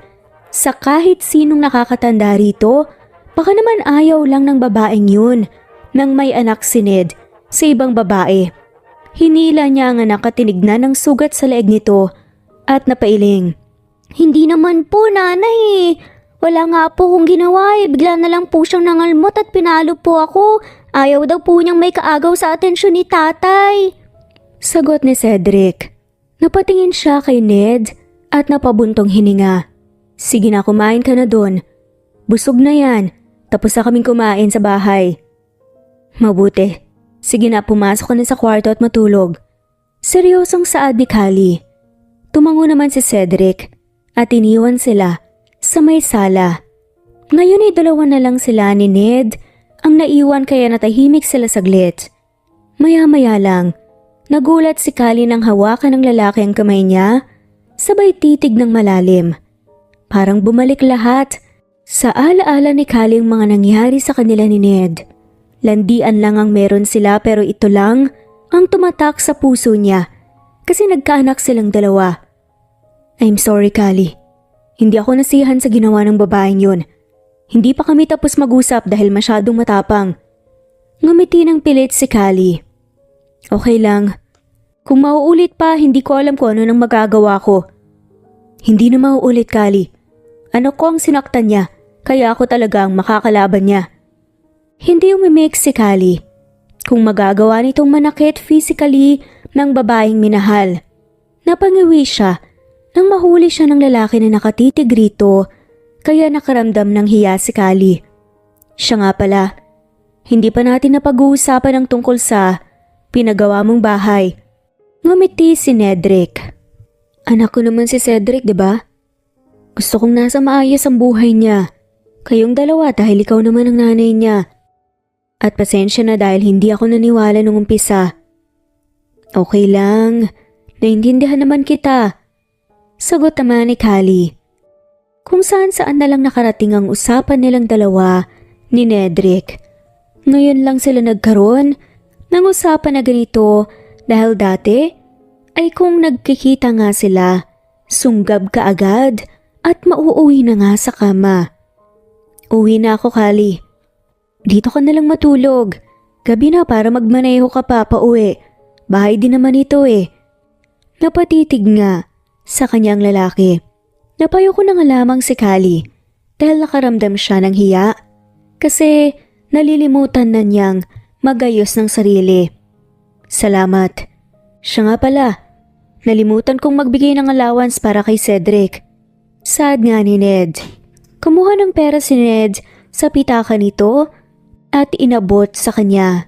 Sa kahit sinong nakakatanda rito, baka naman ayaw lang ng babaeng yun nang may anak si Ned sa ibang babae. Hinila niya ang anak at tinignan ng sugat sa leeg nito at napailing. Hindi naman po, nanay. Wala nga po kong ginawa eh. Bigla na lang po siyang nangalmot at pinalo po ako. Ayaw daw po niyang may kaagaw sa atensyon ni tatay. Sagot ni Cedric. Napatingin siya kay Ned at napabuntong hininga. Sige na, kumain ka na doon. Busog na yan. Tapos na kaming kumain sa bahay. Mabuti. Sige na, pumasok ka na sa kwarto at matulog. Seryosong saad ni Callie. Tumango naman si Cedric at iniwan sila sa may sala. Ngayon ay dalawa na lang sila ni Ned ang naiwan kaya natahimik sila saglit. Maya-maya lang, nagulat si Callie nang hawakan ng lalaki ang kamay niya, sabay titig ng malalim. Parang bumalik lahat sa alaala ni Callie ang mga nangyari sa kanila ni Ned. Landian lang ang meron sila pero ito lang ang tumatak sa puso niya kasi nagkaanak silang dalawa. I'm sorry, Callie. Hindi ako nasihan sa ginawa ng babaeng yun. Hindi pa kami tapos mag-usap dahil masyadong matapang. Ngumiti ng pilit si Callie. Okay lang. Kung mauulit pa, hindi ko alam kung ano nang magagawa ko. Hindi na mauulit, Callie. Ano ko ang sinaktan niya, kaya ako talaga ang makakalaban niya. Hindi umimik si Callie. Kung magagawa nitong manakit physically ng babaeng minahal. Napangiwi siya nang mahuli siya ng lalaki na nakatitig rito, kaya nakaramdam ng hiya si Callie. Siya nga pala, hindi pa natin napag-uusapan ang tungkol sa pinagawa mong bahay. Ngumiti si Nedrick. Anak ko naman si Cedric, diba? Gusto kong nasa maayos ang buhay niya. Kayong dalawa dahil ikaw naman ang nanay niya. At pasensya na dahil hindi ako naniwala nung umpisa. Okay lang, naintindihan naman kita. Sagot naman ni Callie. Kung saan-saan na lang nakarating ang usapan nilang dalawa ni Nedrick. Ngayon lang sila nagkaroon ng usapan na ganito dahil dati ay kung nagkikita nga sila, sunggab ka agad at mauuwi na nga sa kama. Uwi na ako, Callie. Dito ka na lang matulog. Gabi na para magmaneho ka pa pauwi. Bahay din naman ito eh. Napatitig nga sa kanyang lalaki. Napayo ko na nga lamang si Callie dahil nakaramdam siya ng hiya kasi nalilimutan na niyang magayos ng sarili. Salamat. Siya nga pala, nalimutan kong magbigay ng allowance para kay Cedric. Sad nga ni Ned. Kumuha ng pera si Ned sa pitaka nito at inabot sa kanya.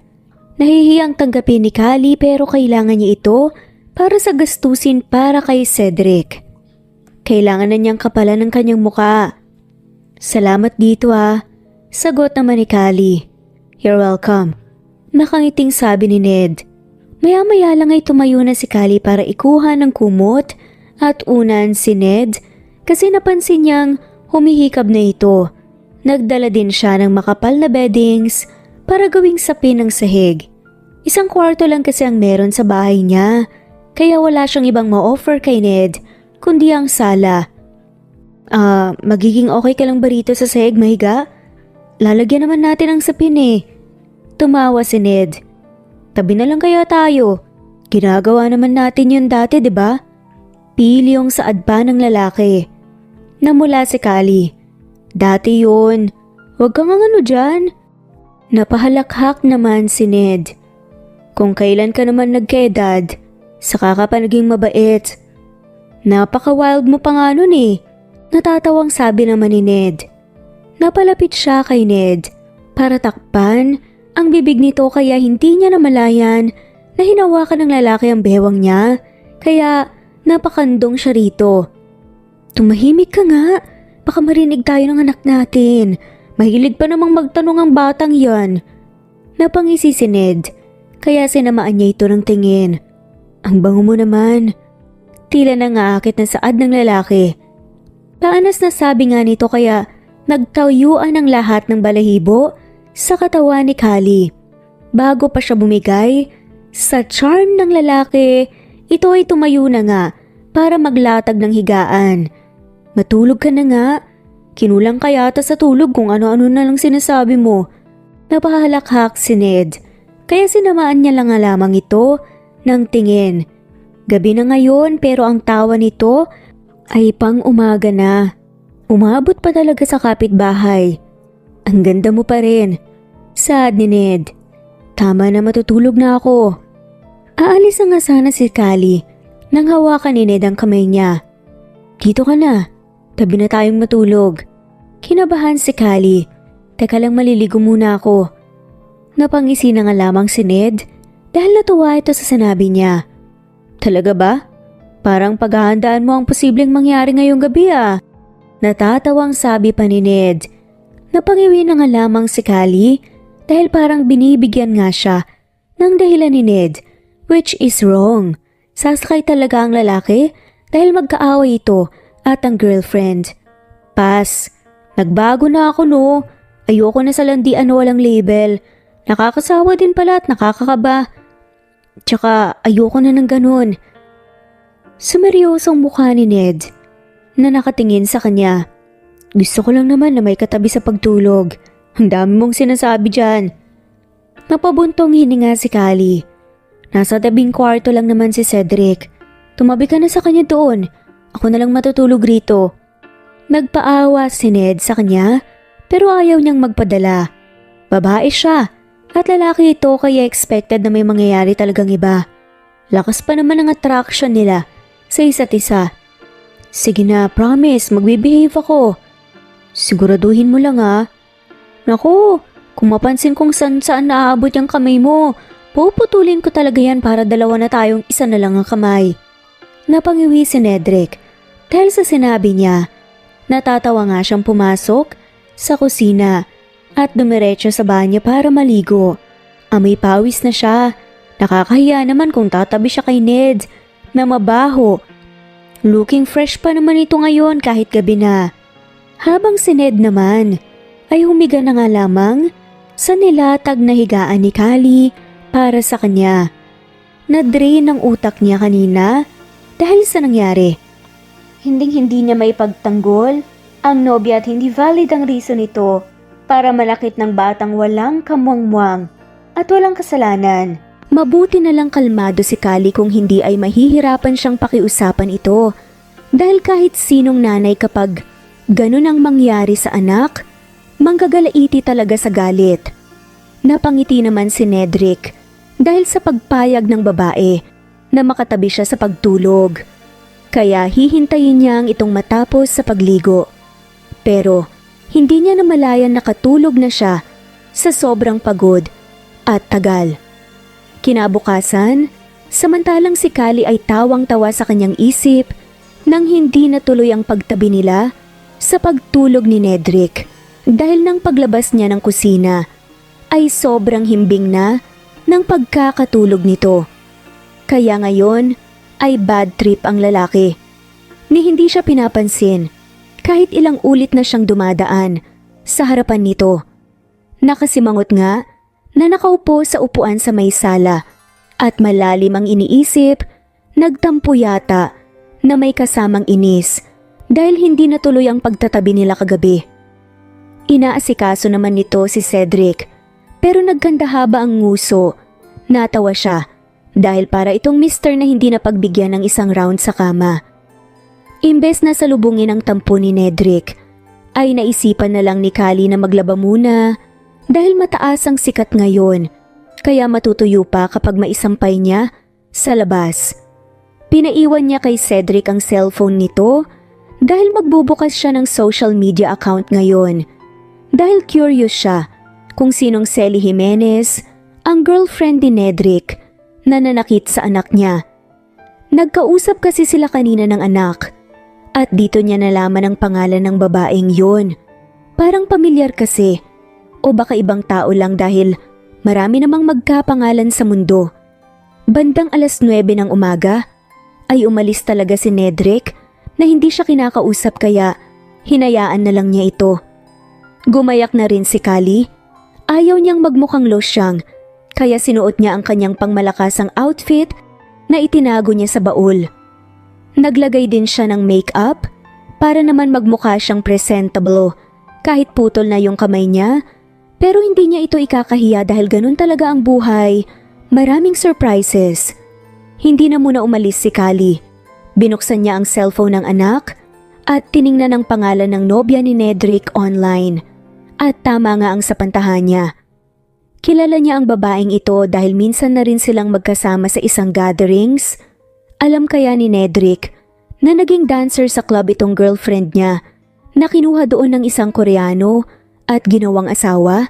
Nahihiyang tanggapin ni Callie pero kailangan niya ito para sa gastusin para kay Cedric. Kailangan na niyang kapalan ng kanyang muka. Salamat dito ah. Sagot naman ni Callie. You're welcome. Nakangiting sabi ni Ned. Maya-maya lang ay tumayo na si Callie para ikuha ng kumot at unan si Ned kasi napansin niyang humihikab na ito. Nagdala din siya ng makapal na beddings para gawing sapin ng sahig. Isang kwarto lang kasi ang meron sa bahay niya, kaya wala siyang ibang ma-offer kay Ned, kundi ang sala. Magiging okay ka lang ba rito sa sahig, mahiga? Lalagyan naman natin ang sapin eh. Tumawa si Ned. Tabi na lang kaya tayo. Ginagawa naman natin yun dati, diba? Pilyong saad pa ng lalaki. Namula si Callie. Dati yun. Huwag kang ano dyan. Napahalakhak naman si Ned. Kung kailan ka naman nagkaedad, saka ka pa naging mabait. Napaka-wild mo pa nga nun eh. Natatawang sabi naman ni Ned. Napalapit siya kay Ned para takpan ang bibig nito kaya hindi niya namalayan na hinawakan ng lalaki ang bewang niya kaya napakandong siya rito. Tumahimik ka nga. Baka marinig tayo ng anak natin. Mahilig pa namang magtanong ang batang yan. Napangisi si Ned, kaya sinamaan niya ito ng tingin. Ang bango mo naman. Tila nangaakit na saad ng lalaki. Taanas na sabi nga nito kaya nagtayuan ang lahat ng balahibo sa katawan ni Kali. Bago pa siya bumigay, sa charm ng lalaki, ito ay tumayo na nga para maglatag ng higaan. Matulog ka na nga. Kinulang ka yata sa tulog kung ano-ano na lang sinasabi mo. Napahalakhak si Ned, kaya sinamaan niya lang nga lamang ito ng tingin. Gabi na ngayon pero ang tawa nito ay pang umaga na. Umabot pa talaga sa kapitbahay. Ang ganda mo pa rin. Sad ni Ned. Tama na, matutulog na ako. Aalis na nga sana si Kali nang hawakan ni Ned ang kamay niya. Dito ka na. Tabi na tayong matulog. Kinabahan si Kali. Teka lang, maliligo muna ako. Napangisi na nga lamang si Ned dahil natuwa ito sa sinabi niya. Talaga ba? Parang paghahandaan mo ang posibleng mangyari ngayong gabi ah. Natatawang sabi pa ni Ned. Napangiwi na nga lamang si Kali dahil parang binibigyan nga siya ng dahilan ni Ned, which is wrong. Sasakay talaga ang lalaki dahil magkaaway ito at ang girlfriend. Pass. Nagbago na ako no. Ayoko na sa landian na walang label. Nakakasawa din pala at nakakakaba. Tsaka ayoko na ng ganun. Sumeryosong mukha ni Ned na nakatingin sa kanya. Gusto ko lang naman na may katabi sa pagtulog. Ang dami mong sinasabi dyan. Napabuntong hininga si Kali. Nasa tabing kwarto lang naman si Cedric. Tumabi ka na sa kanya doon. Ako na lang matutulog rito. Nagpaawa si Ned sa kanya pero ayaw niyang magpadala. Babae siya at lalaki ito kaya expected na may mangyayari talagang iba. Lakas pa naman ang attraction nila sa isa't isa. Sige na, promise, magbibehave ako. Siguraduhin mo lang ha. Naku, kung mapansin kong saan naaabot yung kamay mo, puputulin ko talaga yan para dalawa na tayong isa na lang ang kamay. Napangiwi si Nedrick dahil sa sinabi niya. Natatawa nga siyang pumasok sa kusina at dumiretso sa banyo para maligo. Amoy pawis na siya. Nakakahiya naman kung tatabi siya kay Ned na mabaho. Looking fresh pa naman ito ngayon kahit gabi na. Habang si Ned naman ay humiga na nga lamang sa nilatag na higaan ni Kali para sa kanya. Na-drain ang utak niya kanina dahil sa nangyari. Hinding-hindi niya may pagtanggol ang nobya at hindi valid ang reason nito para malakit ng batang walang kamuang-muang at walang kasalanan. Mabuti na lang kalmado si Kali kung hindi ay mahihirapan siyang pakiusapan ito dahil kahit sinong nanay kapag ganun ang mangyari sa anak, manggagalaiti talaga sa galit. Napangiti naman si Nedrick dahil sa pagpayag ng babae na makatabi siya sa pagtulog. Kaya hihintayin niya ang itong matapos sa pagligo. Pero hindi niya namalayan nakatulog na siya sa sobrang pagod at tagal. Kinabukasan, samantalang si Kali ay tawang-tawa sa kanyang isip nang hindi natuloy ang pagtabi nila sa pagtulog ni Nedrick dahil nang paglabas niya ng kusina ay sobrang himbing na ng pagkakatulog nito. Kaya ngayon ay bad trip ang lalaki. Ni hindi siya pinapansin kahit ilang ulit na siyang dumadaan sa harapan nito. Nakasimangot nga na nakaupo sa upuan sa may sala at malalim ang iniisip, nagtampo yata na may kasamang inis dahil hindi natuloy ang pagtatabi nila kagabi. Inaasikaso naman nito si Cedric pero nagkanda haba ang nguso. Natawa siya dahil para itong mister na hindi napagbigyan ng isang round sa kama. Imbes na salubungin ang tampo ni Nedrick, ay naisipan na lang ni Kali na maglaba muna dahil mataas ang sikat ngayon kaya matutuyo pa kapag maisampay niya sa labas. Pinaiwan niya kay Cedric ang cellphone nito dahil magbubukas siya ng social media account ngayon. Dahil curious siya kung sinong Selly Jimenez, ang girlfriend ni Nedrick na nanakit sa anak niya. Nagkausap kasi sila kanina ng anak at dito niya nalaman ang pangalan ng babaeng yun. Parang pamilyar kasi o baka ibang tao lang dahil marami namang magkapangalan sa mundo. Bandang 9:00 ng umaga ay umalis talaga si Nedrick na hindi siya kinakausap kaya Hinayaan na lang niya ito. Gumayak na rin si Kali. Ayaw niyang magmukhang losyang, kaya sinuot niya ang kanyang pangmalakasang outfit na itinago niya sa baul. Naglagay din siya ng make-up para naman magmukha siyang presentable kahit putol na yung kamay niya, pero hindi niya ito ikakahiya dahil ganun talaga ang buhay. Maraming surprises. Hindi na muna umalis si Kali. Binuksan niya ang cellphone ng anak at tiningnan ang pangalan ng nobya ni Nedrick online. At tama nga ang sapantahan niya. Kilala niya ang babaeng ito dahil minsan na rin silang magkasama sa isang gatherings. Alam kaya ni Nedrick na naging dancer sa club itong girlfriend niya na kinuha doon ng isang Koreano at ginawang asawa?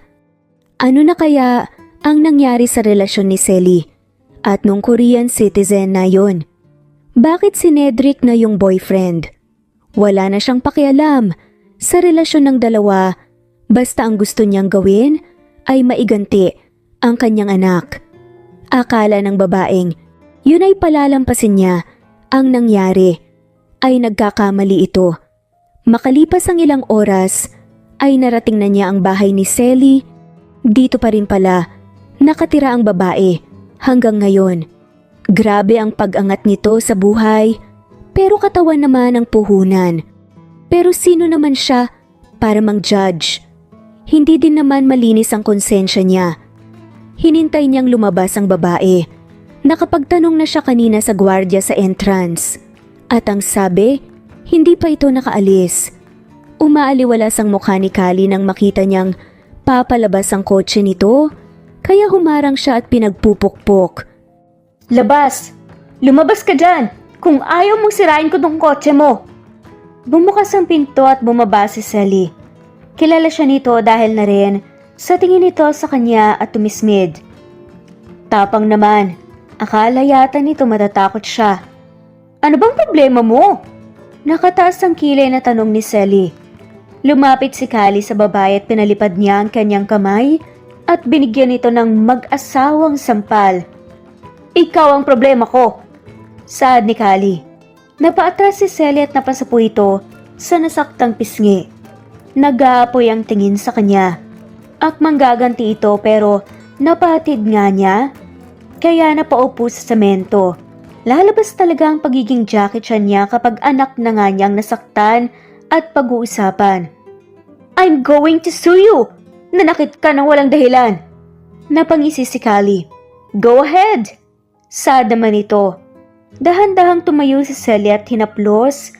Ano na kaya ang nangyari sa relasyon ni Selly at nung Korean citizen na yon? Bakit si Nedrick na yung boyfriend? Wala na siyang pakialam sa relasyon ng dalawa, basta ang gusto niyang gawin ay maiganti ang kanyang anak. Akala ng babaeng yun ay palalampasin niya. Ang nangyari ay nagkakamali ito. Makalipas ang ilang oras ay narating na niya ang bahay ni Selly. Dito pa rin pala nakatira ang babae hanggang ngayon. Grabe ang pag-angat nito sa buhay, pero katawan naman ang puhunan. Pero sino naman siya para mang-judge? Hindi din naman malinis ang konsensya niya. Hinintay niyang lumabas ang babae. Nakapagtanong na siya kanina sa gwardiya sa entrance. At ang sabi, hindi pa ito nakaalis. Umaaliwalas ang mukha ni Kali nang makita niyang papalabas ang kotse nito, kaya humarang siya at pinagpupukpok. Labas! Lumabas ka dyan! Kung ayaw mong sirain ko tong kotse mo! Bumukas ang pinto at bumaba si Selly. Kilala siya nito dahil na rin sa tingin nito sa kanya at tumismid. Tapang naman, akala yata nito matatakot siya. Ano bang problema mo? Nakataas ang kilay na tanong ni Selly. Lumapit si Kali sa babae at pinalipad niya ang kanyang kamay at binigyan ito ng mag-asawang sampal. Ikaw ang problema ko! Saad ni Kali. Napaatras si Selly at napasapo ito sa nasaktang pisngi. Nag-aapoy ang tingin sa kanya. Akmang gaganti ito pero napatid nga niya. Kaya napaupo sa semento. Lalabas talaga ang pagiging jacket siya niya kapag anak na nga niyang nasaktan at pag-uusapan. I'm going to sue you! Nanakit ka ng walang dahilan. Napangisi si Kali. Go ahead! Saad naman ito. Dahan-dahang tumayo si Selly at hinaplos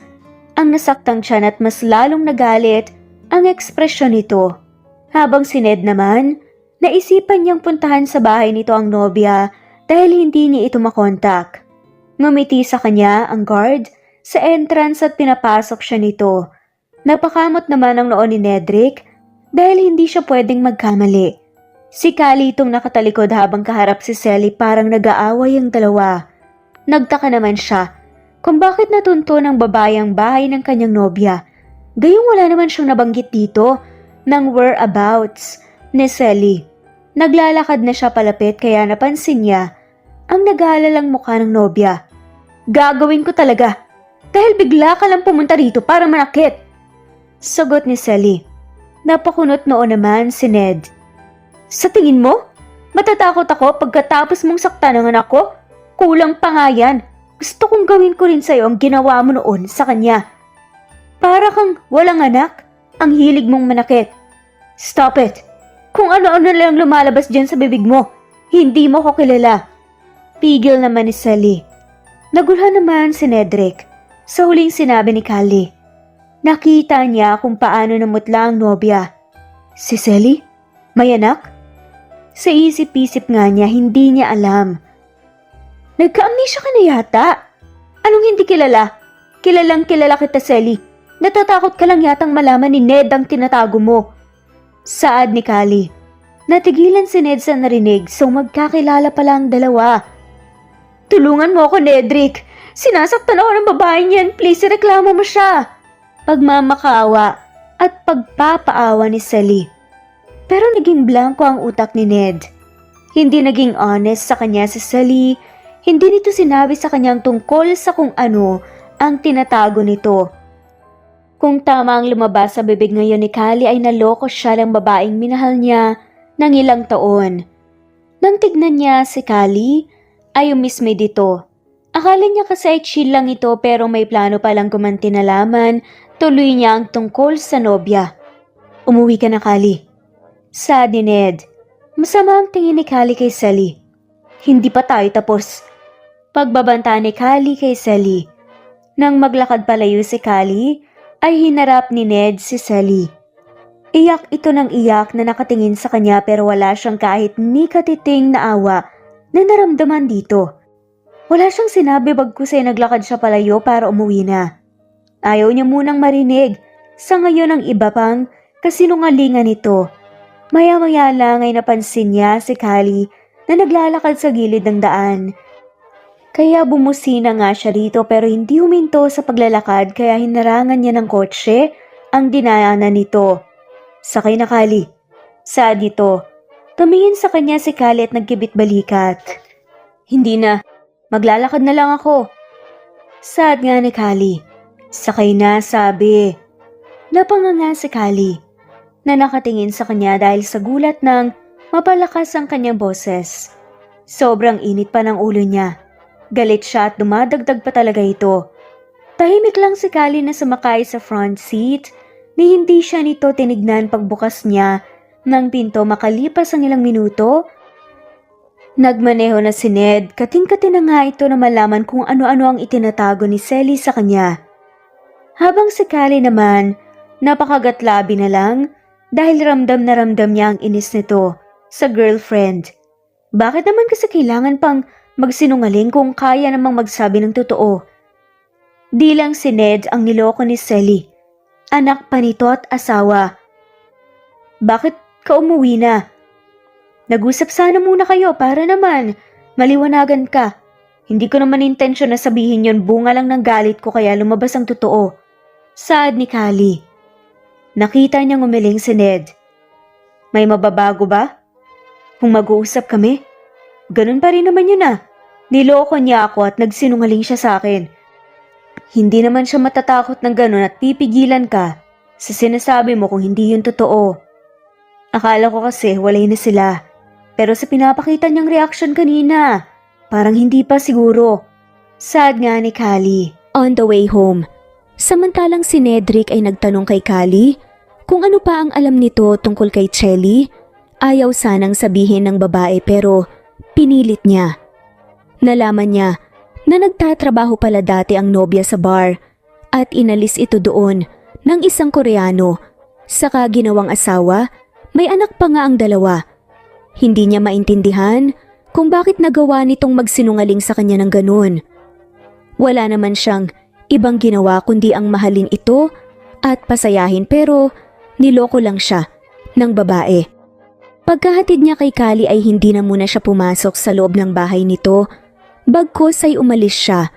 ang nasaktang tiyan at mas lalong nagalit ang ekspresyon nito. Habang si Ned naman, naisipan niyang puntahan sa bahay nito ang nobya dahil hindi niya ito makontak. Ngumiti sa kanya ang guard sa entrance at pinapasok siya nito. Napakamot naman ang noo ni Nedrick dahil hindi siya pwedeng magkamali. Si Kali itong nakatalikod habang kaharap si Selly, parang nag-aaway ang dalawa. Nagtaka naman siya kung bakit natunto ng babae ang bahay ng kanyang nobya. Gayong wala naman siyang nabanggit dito ng whereabouts ni Selly. Naglalakad na siya palapit kaya napansin niya ang nag-aalalang mukha ng nobya. Gagawin ko talaga dahil bigla ka lang pumunta rito para manakit. Sagot ni Selly. Napakunot noo naman si Ned. Sa tingin mo, matatakot ako pagkatapos mong saktan ng anak ko? Kulang pa nga yan. Gusto kong gawin ko rin sa'yo ang ginawa mo noon sa kanya. Para kang walang anak, ang hilig mong manakit. Stop it! Kung ano-ano lang lumalabas dyan sa bibig mo, hindi mo ko kilala. Pigil naman ni Selly. Nagulhan naman si Nedrick sa huling sinabi ni Kali. Nakita niya kung paano namutla ang nobya. Si Selly? May anak? Sa isip-isip nga niya, hindi niya alam. Nagka-amnesia ka na yata. Anong hindi kilala? Kilalang kilala kita, Selly. Natatakot ka lang yatang malaman ni Ned ang tinatago mo. Saad ni Kali. Natigilan si Ned sa narinig, so magkakilala pala ang dalawa. Tulungan mo ako, Nedrick. Sinasaktan ako ng babae niyan. Please, ireklamo mo siya. Pagmamakaawa at pagpapaawa ni Selly. Pero naging blanco ang utak ni Ned. Hindi naging honest sa kanya si Selly. Hindi nito sinabi sa kanyang tungkol sa kung ano ang tinatago nito. Kung tama ang lumabas sa bibig ngayon ni Kali ay naloko siya ng babaeng minahal niya ng ilang taon. Nang tignan niya si Kali, ay umismay dito. Akala niya kasi ay chill lang ito pero may plano palang gumanti na laman, tuloy niya ang tungkol sa nobya. Umuwi ka na, Kali. Saad ni Ned. Masama ang tingin ni Kali kay Sally. Hindi pa tayo tapos. Pagbabanta ni Kali kay Sally. Nang maglakad palayo si Kali, ay hinarap ni Ned si Sally. Iyak ito ng iyak na nakatingin sa kanya pero wala siyang kahit ni katiting na awa na naramdaman dito. Wala siyang sinabi bagkus ay naglakad siya palayo para umuwi na. Ayaw niya munang marinig sa ngayon ang iba pang kasinungalingan nito. Maya-maya lang ay napansin niya si Kali na naglalakad sa gilid ng daan. Kaya bumusina nga siya rito pero hindi huminto sa paglalakad kaya hinarangan niya ng kotse ang dinaanan nito. Sakay na, Kali. Saad nito. Tumingin sa kanya si Kali at nagkibit balikat. Hindi na. Maglalakad na lang ako. Saad nga ni Kali. Sakay na, sabi. Napanganga si Kali na nakatingin sa kanya dahil sa gulat ng mapalakas ang kanyang boses. Sobrang init pa ng ulo niya. Galit siya at dumadagdag pa talaga ito. Tahimik lang si Kali na sumakay sa front seat ni hindi siya nito tinignan pagbukas niya ng pinto makalipas ang ilang minuto. Nagmaneho na si Ned, kating-kati na nga ito na malaman kung ano-ano ang itinatago ni Sally sa kanya. Habang si Kali naman, napakagatlabi na lang dahil ramdam na ramdam niya ang inis nito sa girlfriend. Bakit naman kasi kailangan pang magsinungaling kung kaya namang magsabi ng totoo? Di lang si Ned ang niloko ni Sally. Anak pa nito at asawa. Bakit ka umuwi na? Nag-usap sana muna kayo para naman maliwanagan ka. Hindi ko naman intensyon na sabihin yon, bunga lang ng galit ko kaya lumabas ang totoo. Saad ni Kali. Nakita niyang umiling si Ned. May mababago ba? Kung mag-uusap kami? Ganun pa rin naman yun ah. Niloko niya ako at nagsinungaling siya sa akin. Hindi naman siya matatakot ng ganun at pipigilan ka sa sinasabi mo kung hindi yun totoo. Akala ko kasi walay na sila. Pero sa pinapakita niyang reaksyon kanina, parang hindi pa siguro. Sad nga ni Kali. On the way home, samantalang si Nedrick ay nagtanong kay Kali kung ano pa ang alam nito tungkol kay Chelly. Ayaw sanang sabihin ng babae pero pinilit niya. Nalaman niya na nagtatrabaho pala dati ang nobya sa bar at inalis ito doon ng isang Koreano. Saka ginawang asawa, may anak pa nga ang dalawa. Hindi niya maintindihan kung bakit nagawa nitong magsinungaling sa kanya ng ganun. Wala naman siyang ibang ginawa kundi ang mahalin ito at pasayahin pero niloko lang siya ng babae. Pagkahatid niya kay Kali ay hindi na muna siya pumasok sa loob ng bahay nito, bagkus ay umalis siya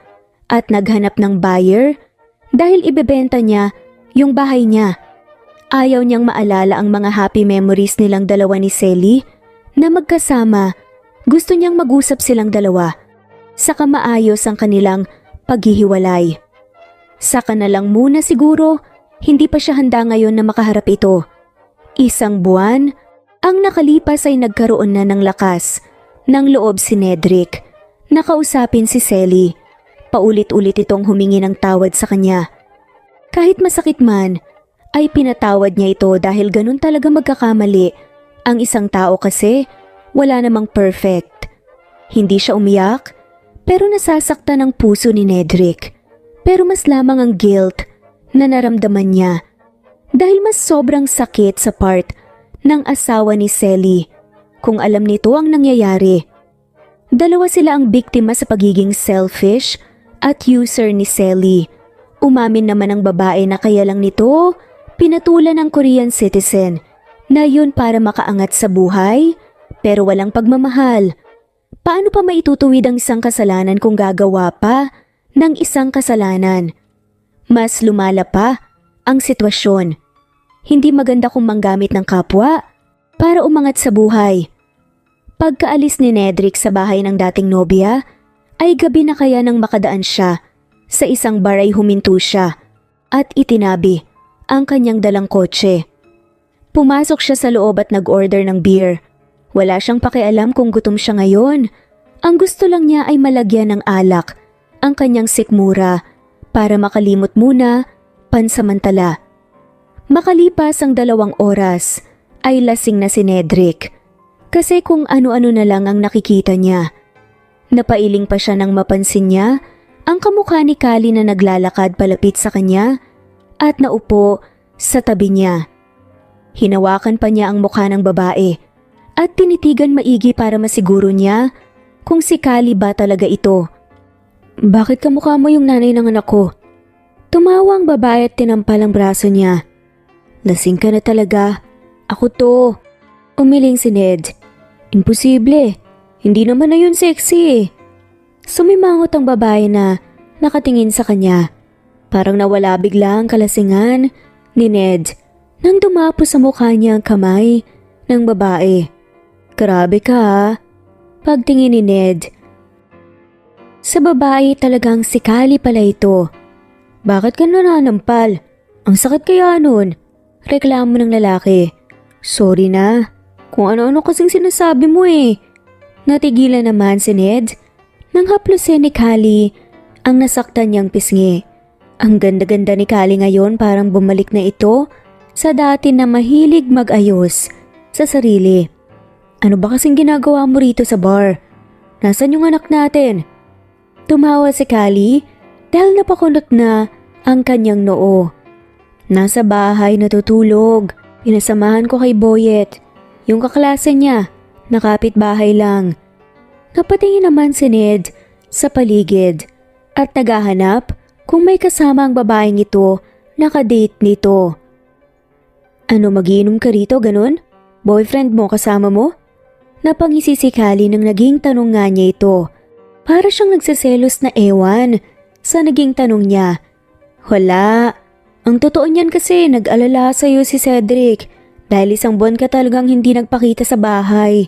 at naghanap ng buyer dahil ibebenta niya yung bahay niya. Ayaw niyang maalala ang mga happy memories nilang dalawa ni Sally na magkasama. Gusto niyang mag-usap silang dalawa, saka maayos ang kanilang paghihiwalay. Saka na lang muna siguro, hindi pa siya handa ngayon na makaharap ito. Isang buwan ang nakalipas ay nagkaroon na ng lakas ng loob si Nedrick. Nakausapin si Sally. Paulit-ulit itong humingi ng tawad sa kanya. Kahit masakit man, ay pinatawad niya ito dahil ganun talaga magkakamali. Ang isang tao kasi, wala namang perfect. Hindi siya umiyak, pero nasasaktan ang puso ni Nedrick. Pero mas lamang ang guilt na naramdaman niya dahil mas sobrang sakit sa part ng asawa ni Sally kung alam nito ang nangyayari. Dalawa sila ang biktima sa pagiging selfish at user ni Sally. Umamin naman ang babae na kaya lang nito pinatulan ng Korean citizen na yun para makaangat sa buhay pero walang pagmamahal. Paano pa maitutuwid ang isang kasalanan kung gagawa pa ng isang kasalanan? Mas lumala pa ang sitwasyon. Hindi maganda kung manggamit ng kapwa para umangat sa buhay. Pagkaalis ni Nedrick sa bahay ng dating nobya, ay gabi na kaya nang makadaan siya. Sa isang bar ay huminto siya at itinabi ang kanyang dalang kotse. Pumasok siya sa loob at nag-order ng beer. Wala siyang pakialam kung gutom siya ngayon. Ang gusto lang niya ay malagyan ng alak ang kanyang sikmura para makalimot muna pansamantala. Makalipas ang 2 oras ay lasing na si Nedrick kasi kung ano-ano na lang ang nakikita niya. Napailing pa siya nang mapansin niya ang kamukha ni Kali na naglalakad palapit sa kanya at naupo sa tabi niya. Hinawakan pa niya ang mukha ng babae at tinitigan maigi para masiguro niya kung si Kali ba talaga ito. Bakit kamukha mo yung nanay ng anak ko? Tumawa ang babae at tinampal ang braso niya. Lasing ka na talaga. Ako to. Umiling si Ned. Imposible. Hindi naman na yun sexy eh. Sumimangot ang babae na nakatingin sa kanya. Parang nawala bigla ang kalasingan ni Ned nang dumapo sa mukha niya ang kamay ng babae. Grabe ka ha. Pagtingin ni Ned. Sa babae talagang si Kali pala ito. Bakit ka nananampal? Ang sakit kaya nun? Reklamo ng lalaki. Sorry na. Kung ano-ano kasing sinasabi mo eh. Natigilan naman si Ned nang haplusin ni Kali ang nasaktan niyang pisngi. Ang ganda-ganda ni Kali ngayon, parang bumalik na ito sa dati na mahilig mag-ayos sa sarili. Ano ba kasing ginagawa mo rito sa bar? Nasaan yung anak natin? Tumawa si Kali dahil napakunot na ang kanyang noo. Nasa bahay natutulog. Pinasamahan ko kay Boyet. Yung kaklase niya, nakapit-bahay lang. Napatingin naman si Ned sa paligid at naghahanap kung may kasama ang babaeng ito nakadate nito. Ano, magiinom ka rito, ganun? Boyfriend mo kasama mo? Napangisi si Kali nang naging tanong nga niya ito. Para siyang nagsiselos na ewan sa naging tanong niya. Wala. Ang totoo niyan kasi nag-alala sa'yo si Cedric dahil 1 buwan ka talagang hindi nagpakita sa bahay.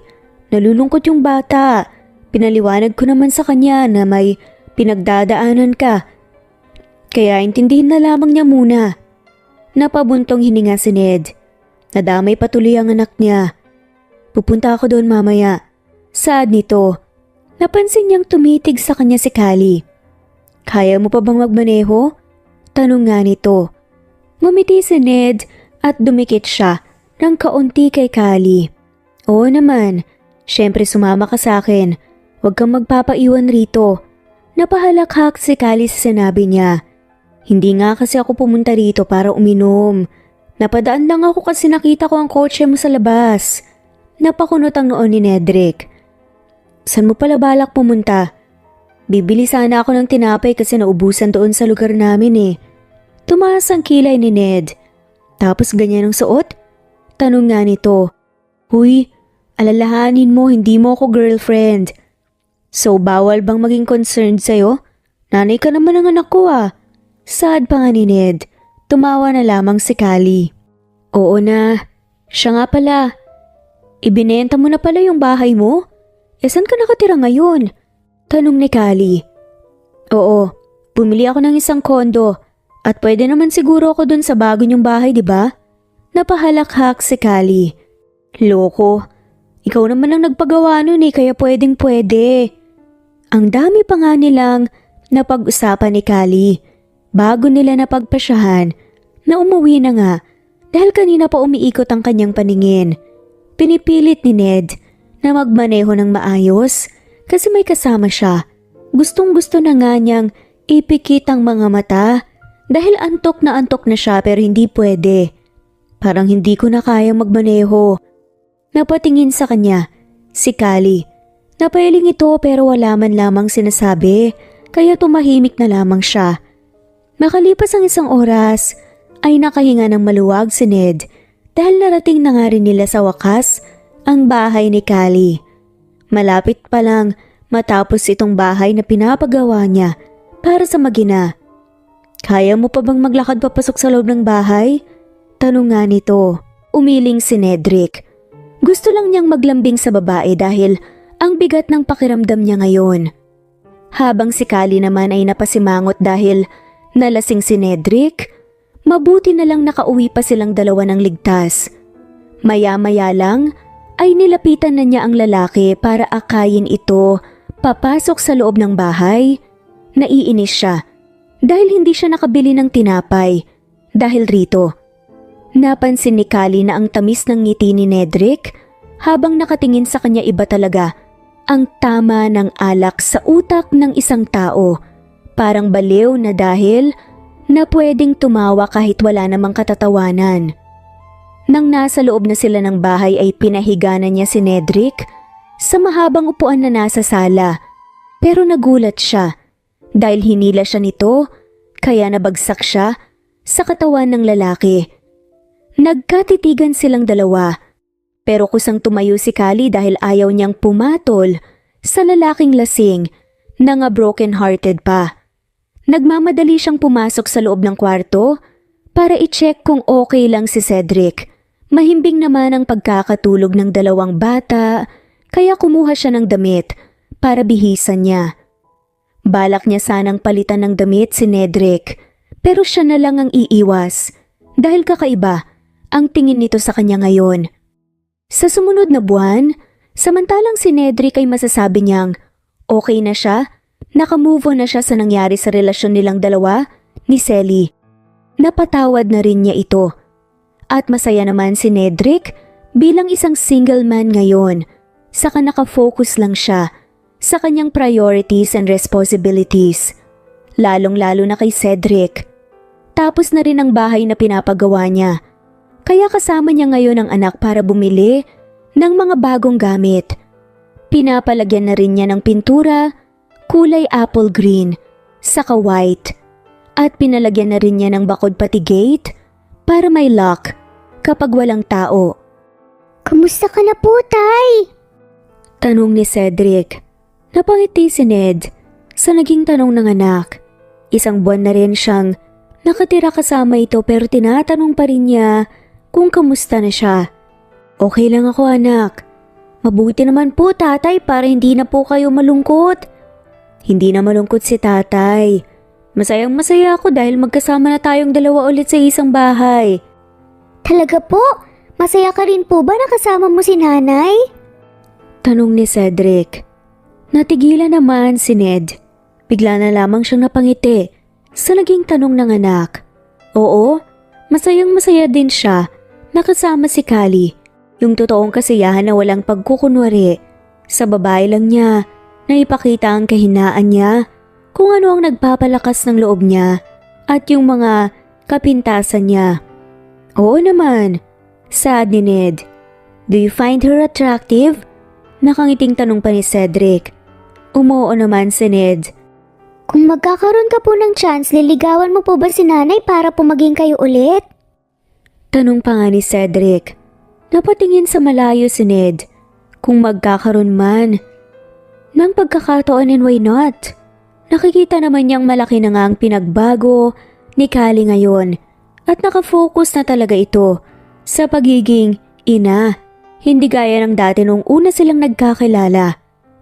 Nalulungkot yung bata. Pinaliwanag ko naman sa kanya na may pinagdadaanan ka. Kaya intindihin na lamang niya muna. Napabuntong hininga si Ned. Nadamay patuloy ang anak niya. Pupunta ako doon mamaya. Sad nito. Napansin niyang tumitig sa kanya si Kali. Kaya mo pa bang magmaneho? Tanong nga nito. Ngumiti si Ned at dumikit siya ng kaunti kay Kali. Oo naman, syempre sumama ka sa akin. Huwag kang magpapaiwan rito. Napahalakhak si Kali sa sinabi niya. Hindi nga kasi ako pumunta rito para uminom. Napadaan lang ako kasi nakita ko ang kotse mo sa labas. Napakunot ang noon ni Nedrick. San mo pala balak pumunta? Bibili sana ako ng tinapay kasi naubusan doon sa lugar namin eh. Tumaas ang kilay ni Ned. Tapos ganyan ang suot? Tanong nga nito. Huy, alalahanin mo hindi mo ako girlfriend. So bawal bang maging concerned sa'yo? Nanay ka naman ng anak ko ah. Sad pa nga ni Ned. Tumawa na lamang si Kali. Oo na. Siya nga pala. Ibinenta mo na pala yung bahay mo? Saan ka nakatira ngayon? Tanong ni Kali. Oo, bumili ako ng isang kondo. At pwede naman siguro ako dun sa bago niyong bahay, di ba? Napahalakhak si Kali. Loko, ikaw naman ang nagpagawa nun eh, kaya pwedeng pwede. Ang dami pa nga nilang napag-usapan ni Kali bago nila napagpasyahan na umuwi na nga dahil kanina pa umiikot ang kanyang paningin. Pinipilit ni Ned na magmaneho ng maayos kasi may kasama siya. Gustong-gusto na nga niyang ipikit ang mga mata dahil antok na siya pero hindi pwede. Parang hindi ko na kaya magmaneho. Napatingin sa kanya si Kali. Napailing ito pero wala man lamang sinasabi kaya tumahimik na lamang siya. Makalipas ang 1 oras ay nakahinga ng maluwag si Ned dahil narating na nga rin nila sa wakas ang bahay ni Kali. Malapit pa lang matapos itong bahay na pinapagawa niya para sa mag-ina. Kaya mo pa bang maglakad papasok sa loob ng bahay? Tanong nga nito. Umiling si Nedrick. Gusto lang niyang maglambing sa babae dahil ang bigat ng pakiramdam niya ngayon. Habang si Kali naman ay napasimangot dahil nalasing si Nedrick, Mabuti na lang nakauwi pa silang dalawa ng ligtas. Maya-maya lang ay nilapitan na niya ang lalaki para akayin ito papasok sa loob ng bahay. Naiinis siya dahil hindi siya nakabili ng tinapay dahil rito. Napansin ni Kali na ang tamis ng ngiti ni Nedrick habang nakatingin sa kanya iba talaga ang tama ng alak sa utak ng isang tao. Parang baliw na dahil na pwedeng tumawa kahit wala namang katatawanan. Nang nasa loob na sila ng bahay ay pinahiga na niya si Nedrick sa mahabang upuan na nasa sala. Pero nagulat siya dahil hinila siya nito kaya nabagsak siya sa katawan ng lalaki. Nagkatitigan silang dalawa pero kusang tumayo si Kali dahil ayaw niyang pumatol sa lalaking lasing na nga broken-hearted pa. Nagmamadali siyang pumasok sa loob ng kwarto para i-check kung okay lang si Cedric. Mahimbing naman ang pagkakatulog ng dalawang bata kaya kumuha siya ng damit para bihisan niya. Balak niya sanang palitan ng damit si Nedrick pero siya na lang ang iiwas dahil kakaiba ang tingin nito sa kanya ngayon. Sa sumunod na buwan, samantalang si Nedrick ay masasabi niyang okay na siya, nakamove on na siya sa nangyari sa relasyon nilang dalawa ni Selly. Napatawad na rin niya ito. At masaya naman si Nedrick bilang isang single man ngayon. Saka nakafocus lang siya sa kanyang priorities and responsibilities. Lalong-lalo na kay Cedric. Tapos na rin ang bahay na pinapagawa niya. Kaya kasama niya ngayon ang anak para bumili ng mga bagong gamit. Pinapalagyan na rin niya ng pintura, kulay apple green, saka white. At pinalagyan na rin niya ng bakod pati gate para may lock kapag walang tao. Kamusta ka na po, Tay? Tanong ni Cedric. Napangiti si Ned sa naging tanong ng anak. Isang buwan na rin siyang nakatira kasama ito pero tinatanong pa rin niya kung kamusta na siya. Okay lang ako, anak. Mabuti naman po, tatay, para hindi na po kayo malungkot. Hindi na malungkot si tatay. Masayang masaya ako dahil magkasama na tayong dalawa ulit sa isang bahay. Talaga po? Masaya ka rin po ba nakasama mo si nanay? Tanong ni Cedric. Natigilan naman si Ned. Bigla na lamang siyang napangiti sa naging tanong ng anak. Oo, masayang masaya din siya nakasama si Kali. Yung totoong kasiyahan na walang pagkukunwari. Sa babae lang niya na ipakita ang kahinaan niya, kung ano ang nagpapalakas ng loob niya at yung mga kapintasan niya. Oo naman, sad ni Ned. Do you find her attractive? Nakangiting tanong pa ni Cedric. Umuo naman si Ned. Kung magkakaroon ka po ng chance, liligawan mo po ba si nanay para po maging kayo ulit? Tanong pa nga ni Cedric. Napatingin sa malayo si Ned. Kung magkakaroon man. Nang pagkakataon and why not? Nakikita naman niyang malaki na nga ang pinagbago ni Kali ngayon at nakafocus na talaga ito sa pagiging ina. Hindi gaya ng dati nung una silang nagkakilala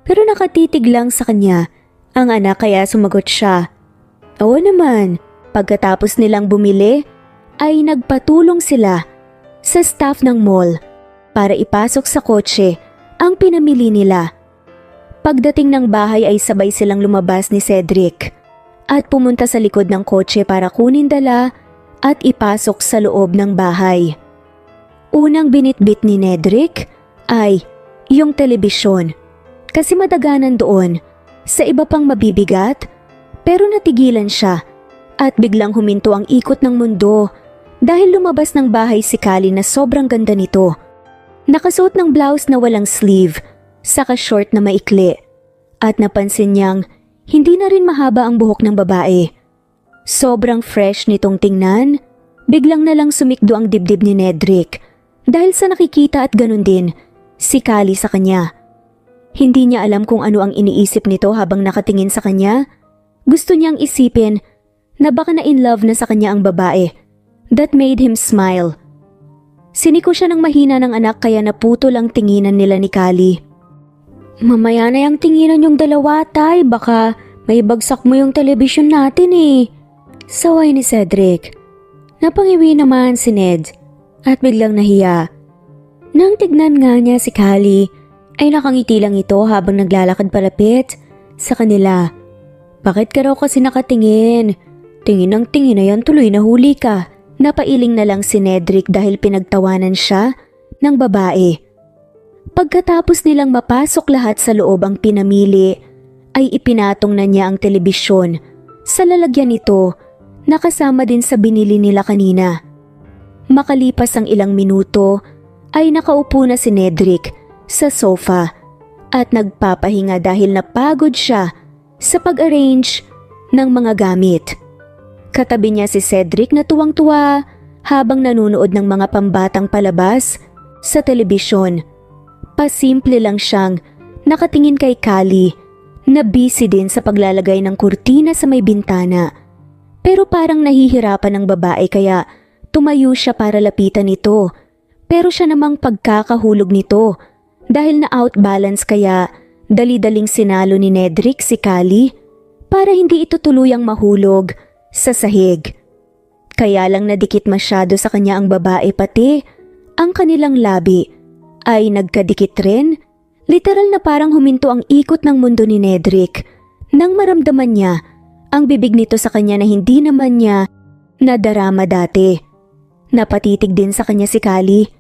pero nakatitig lang sa kanya ang anak kaya sumagot siya. Oo naman, pagkatapos nilang bumili ay nagpatulong sila sa staff ng mall para ipasok sa kotse ang pinamili nila. Pagdating ng bahay ay sabay silang lumabas ni Cedric at pumunta sa likod ng kotse para kunin dala at ipasok sa loob ng bahay. Unang binitbit ni Nedrick ay yung telebisyon kasi madaganan doon sa iba pang mabibigat pero natigilan siya at biglang huminto ang ikot ng mundo dahil lumabas ng bahay si Kali na sobrang ganda nito. Nakasuot ng blouse na walang sleeve, saka short na maikli. At napansin niyang hindi na rin mahaba ang buhok ng babae. Sobrang fresh nitong tingnan, biglang na lang sumikdo ang dibdib ni Nedrick dahil sa nakikita at ganun din si Kali sa kanya. Hindi niya alam kung ano ang iniisip nito habang nakatingin sa kanya. Gusto niyang isipin na baka na in love na sa kanya ang babae. That made him smile. Siniko siya ng mahina ng anak kaya naputol ang tinginan nila ni Kali. Mamaya na yung tinginan yung dalawa, tay. Baka may bagsak mo yung telebisyon natin eh. Saway ni Cedric. Napangiwi naman si Ned at biglang nahiya. Nang tignan nga niya si Callie ay nakangiti lang ito habang naglalakad palapit sa kanila. Bakit ka raw kasi nakatingin? Tingin ng tingin na yan, tuloy na huli ka. Napailing na lang si Nedrick dahil pinagtawanan siya ng babae. Pagkatapos nilang mapasok lahat sa loob ang pinamili, ay ipinatong na niya ang telebisyon sa lalagyan nito na kasama din sa binili nila kanina. Makalipas ang ilang minuto ay nakaupo na si Nedrick sa sofa at nagpapahinga dahil napagod siya sa pag-arrange ng mga gamit. Katabi niya si Cedric na tuwang-tuwa habang nanonood ng mga pambatang palabas sa telebisyon. Pasimple lang siyang nakatingin kay Callie na busy din sa paglalagay ng kurtina sa may bintana. Pero parang nahihirapan ang babae kaya tumayo siya para lapitan ito. Pero siya namang pagkakahulog nito dahil na-outbalance kaya dali-daling sinalo ni Nedrick si Callie para hindi ito tuluyang mahulog sa sahig. Kaya lang nadikit masyado sa kanya ang babae pati ang kanilang labi ay nagkadikit rin. Literal na parang huminto ang ikot ng mundo ni Nedrick nang maramdaman niya ang bibig nito sa kanya na hindi naman niya nadarama dati. Napatitig din sa kanya si Callie.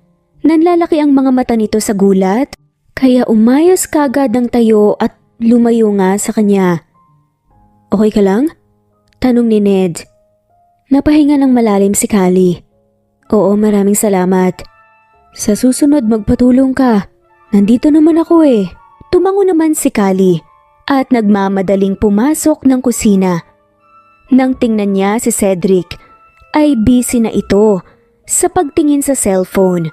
Nanlalaki ang mga mata nito sa gulat kaya umayos kagad ang tayo at lumayo nga sa kanya. Okay ka lang? Tanong ni Ned. Napahinga ng malalim si Callie. Oo, maraming salamat. Sa susunod magpatulong ka. Nandito naman ako eh. Tumango naman si Callie at nagmamadaling pumasok ng kusina. Nang tingnan niya si Cedric ay busy na ito sa pagtingin sa cellphone.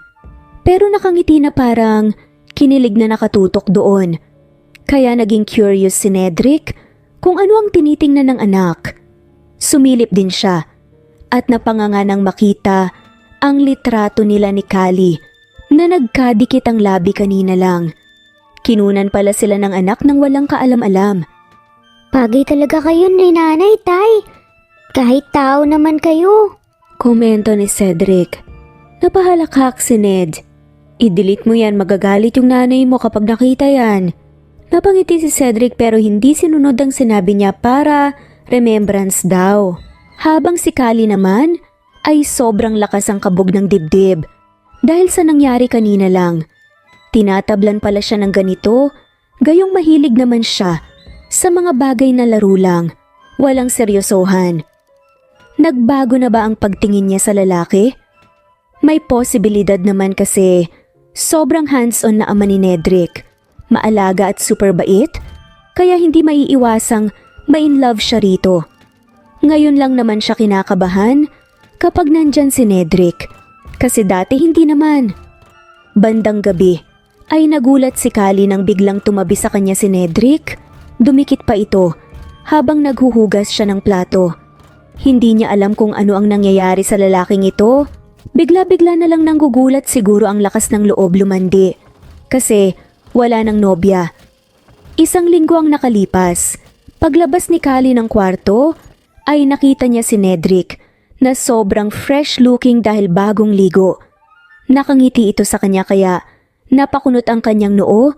Pero nakangiti na parang kinilig na nakatutok doon. Kaya naging curious si Nedrick kung ano ang tinitingnan ng anak. Sumilip din siya at napanganga nang makita ang litrato nila ni Callie na nagkadikit ang labi kanina lang. Kinunan pala sila ng anak nang walang kaalam-alam. Bagay talaga kayo ni Nanay, Tay. Kahit tao naman kayo. Komento ni Cedric. Napahalakhak si Ned. I-delete mo yan, magagalit yung nanay mo kapag nakita yan. Napangiti si Cedric pero hindi sinunod ang sinabi niya para remembrance daw. Habang si Callie naman ay sobrang lakas ang kabog ng dibdib dahil sa nangyari kanina lang. Tinatablan pala siya ng ganito, gayong mahilig naman siya sa mga bagay na laro lang, walang seryosohan. Nagbago na ba ang pagtingin niya sa lalaki? May posibilidad naman kasi sobrang hands-on na ama ni Nedrick, maalaga at super bait, kaya hindi maiiwasang ma-inlove siya rito. Ngayon lang naman siya kinakabahan kapag nandyan si Nedrick, kasi dati hindi naman. Bandang gabi ay nagulat si Callie nang biglang tumabi sa kanya si Nedrick. Dumikit pa ito habang naghuhugas siya ng plato. Hindi niya alam kung ano ang nangyayari sa lalaking ito. Bigla-bigla na lang nanggugulat siguro ang lakas ng loob lumandi kasi wala nang nobya. Isang linggo ang nakalipas. Paglabas ni Callie ng kwarto ay nakita niya si Nedrick na sobrang fresh looking dahil bagong ligo. Nakangiti ito sa kanya kaya napakunot ang kanyang noo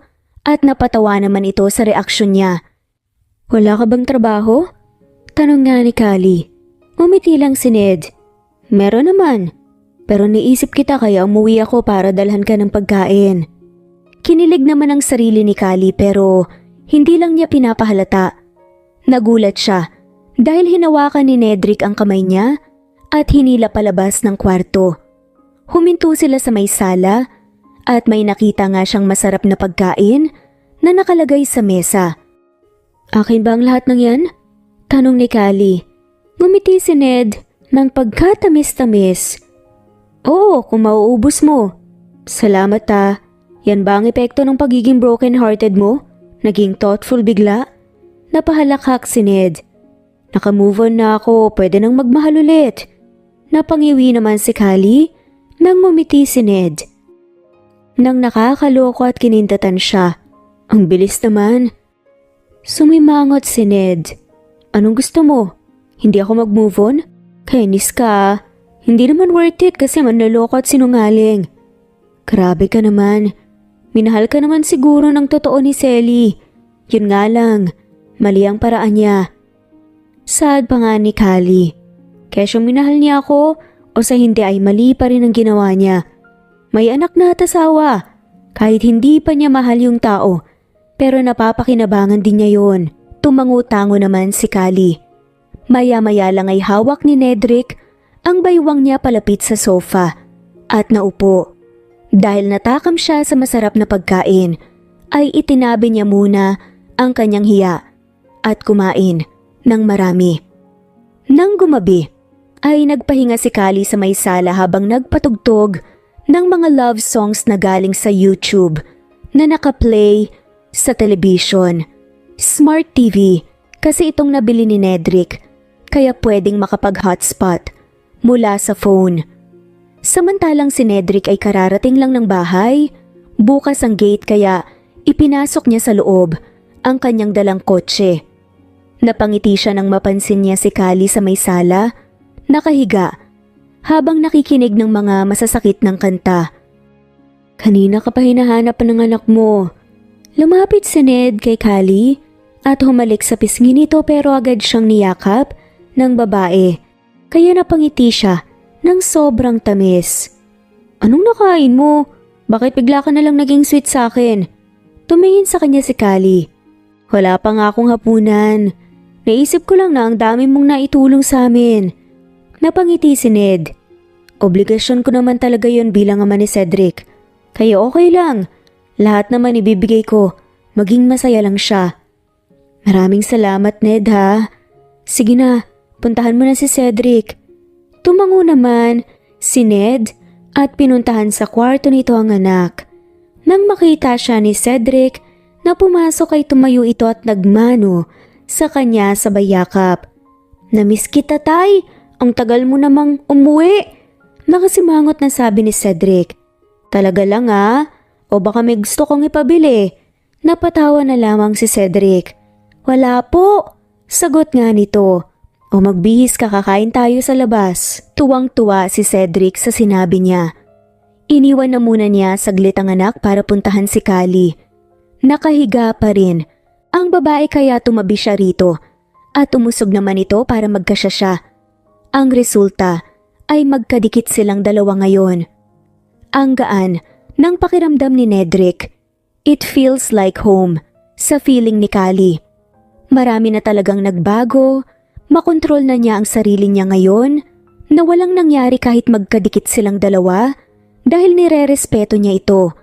at napatawa naman ito sa reaksyon niya. Wala ka bang trabaho? Tanong nga ni Callie. Umiti lang si Ned. Meron naman. Pero naisip kita kaya umuwi ako para dalhan ka ng pagkain. Kinilig naman ang sarili ni Callie pero hindi lang niya pinapahalata. Nagulat siya dahil hinawakan ni Nedrick ang kamay niya at hinila palabas ng kwarto. Huminto sila sa may sala at may nakita nga siyang masarap na pagkain na nakalagay sa mesa. Akin ba ang lahat ng yan? Tanong ni Callie. Ngumiti si Ned ng pagkatamis-tamis. Oo, kung mauubos mo. Salamat ah. Yan ba ang epekto ng pagiging broken-hearted mo? Naging thoughtful bigla? Napahalakhak si Ned. Nakamove on na ako, pwede nang magmahal ulit. Napangiwi naman si Callie nang ngumiti si Ned. Nang nakakaloko at kinintatan siya. Ang bilis naman. Sumimangot si Ned. Anong gusto mo? Hindi ako mag-move on? Kainis ka. Hindi naman worth it kasi manloloko at sinungaling. Grabe ka naman. Minahal ka naman siguro ng totoo ni Selly. Yun nga lang, mali ang paraan niya. Sad pa nga ni Kali. Kesyo minahal niya ako o sa hindi ay mali pa rin ang ginawa niya. May anak na at asawa. Kahit hindi pa niya mahal yung tao, pero napapakinabangan din niya yon. Tumango-tango naman si Kali. Maya-maya lang ay hawak ni Nedrick ang baywang niya palapit sa sofa at naupo. Dahil natakam siya sa masarap na pagkain, ay itinabi niya muna ang kanyang hiya at kumain ng marami. Nang gumabi, ay nagpahinga si Kali sa may sala habang nagpatugtog ng mga love songs na galing sa YouTube na nakaplay sa television. Smart TV kasi itong nabili ni Nedrick kaya pwedeng makapag-hotspot mula sa phone. Samantalang si Nedrick ay kararating lang ng bahay, bukas ang gate kaya ipinasok niya sa loob ang kanyang dalang kotse. Napangiti siya nang mapansin niya si Kali sa may sala, nakahiga, habang nakikinig ng mga masasakit ng kanta. Kanina ka pa hinahanap ng anak mo. Lumapit si Ned kay Kali at humalik sa pisngi nito pero agad siyang niyakap ng babae. Kaya napangiti siya ng sobrang tamis. Anong nakain mo? Bakit bigla ka na lang naging sweet sa akin? Tumingin sa kanya si Kali. Wala pa nga akong hapunan. Naisip ko lang na ang dami mong naitulong sa amin. Napangiti si Ned. Obligasyon ko naman talaga yon bilang ama ni Cedric. Kaya okay lang. Lahat naman ibibigay ko. Maging masaya lang siya. Maraming salamat Ned ha. Sige na, puntahan mo na si Cedric. Tumango naman si Ned at pinuntahan sa kwarto nito ang anak. Nang makita siya ni Cedric na pumasok ay tumayo ito at nagmano sa kanya sa bayakap. Namiss kita tay, ang tagal mo namang umuwi. Nakasimangot na sabi ni Cedric. Talaga lang ah, o baka may gusto kong ipabili. Napatawa na lamang si Cedric. Wala po, sagot nga nito. O magbihis ka, kakain tayo sa labas. Tuwang-tuwa si Cedric sa sinabi niya. Iniwan na muna niya saglit ang anak para puntahan si Kali. Nakahiga pa rin. Ang babae kaya tumabi siya rito at umusog naman ito para magkasya siya. Ang resulta ay magkadikit silang dalawa ngayon. Ang gaan ng pakiramdam ni Nedrick. It feels like home sa feeling ni Kali. Marami na talagang nagbago, makontrol na niya ang sarili niya ngayon na walang nangyari kahit magkadikit silang dalawa dahil nire-respeto niya ito.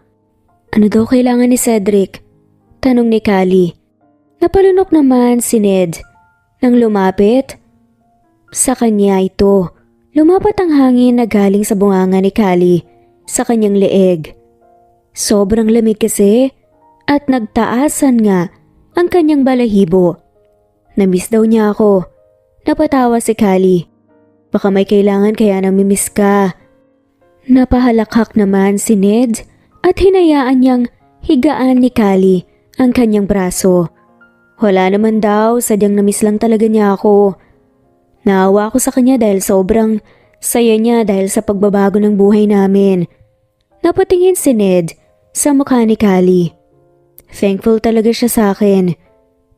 Ano daw kailangan ni Cedric? Tanong ni Kali. Napalunok naman si Ned. Nang lumapit sa kanya ito, lumapat ang hangin na galing sa bunganga ni Kali sa kanyang leeg. Sobrang lamig kasi at nagtaasan nga ang kanyang balahibo. Namiss daw niya ako. Napatawa si Kali. Baka may kailangan kaya namimiss ka. Napahalakhak naman si Ned at hinayaan niyang higaan ni Kali ang kanyang braso. Wala naman daw, sadyang namiss lang talaga niya ako. Naawa ako sa kanya dahil sobrang saya niya dahil sa pagbabago ng buhay namin. Napatingin si Ned sa mukha ni Kali. Thankful talaga siya sa akin.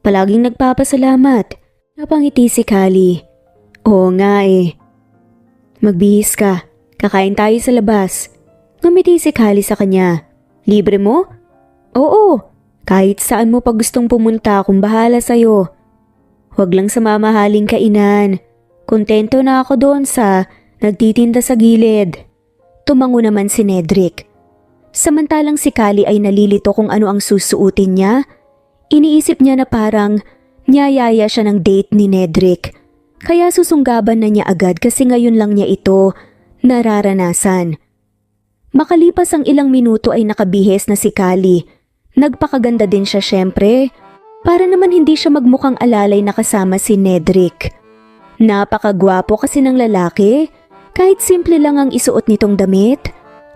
Palaging nagpapasalamat. Napangiti si Kali. Oo nga eh. Magbihis ka. Kakain tayo sa labas. Ngumiti si Kali sa kanya. Libre mo? Oo. Kahit saan mo pa gustong pumunta kung bahala sa'yo. Huwag lang sa mamahaling kainan. Kontento na ako doon sa nagtitinda sa gilid. Tumango naman si Nedrick. Samantalang si Kali ay nalilito kung ano ang susuotin niya. Iniisip niya na parang niyayaya siya ng date ni Nedrick. Kaya susunggaban na niya agad kasi ngayon lang niya ito nararanasan. Makalipas ang ilang minuto ay nakabihis na si Kali. Nagpakaganda din siya syempre. Para naman hindi siya magmukhang alalay na kasama si Nedrick. Napakagwapo kasi ng lalaki. Kahit simple lang ang isuot nitong damit,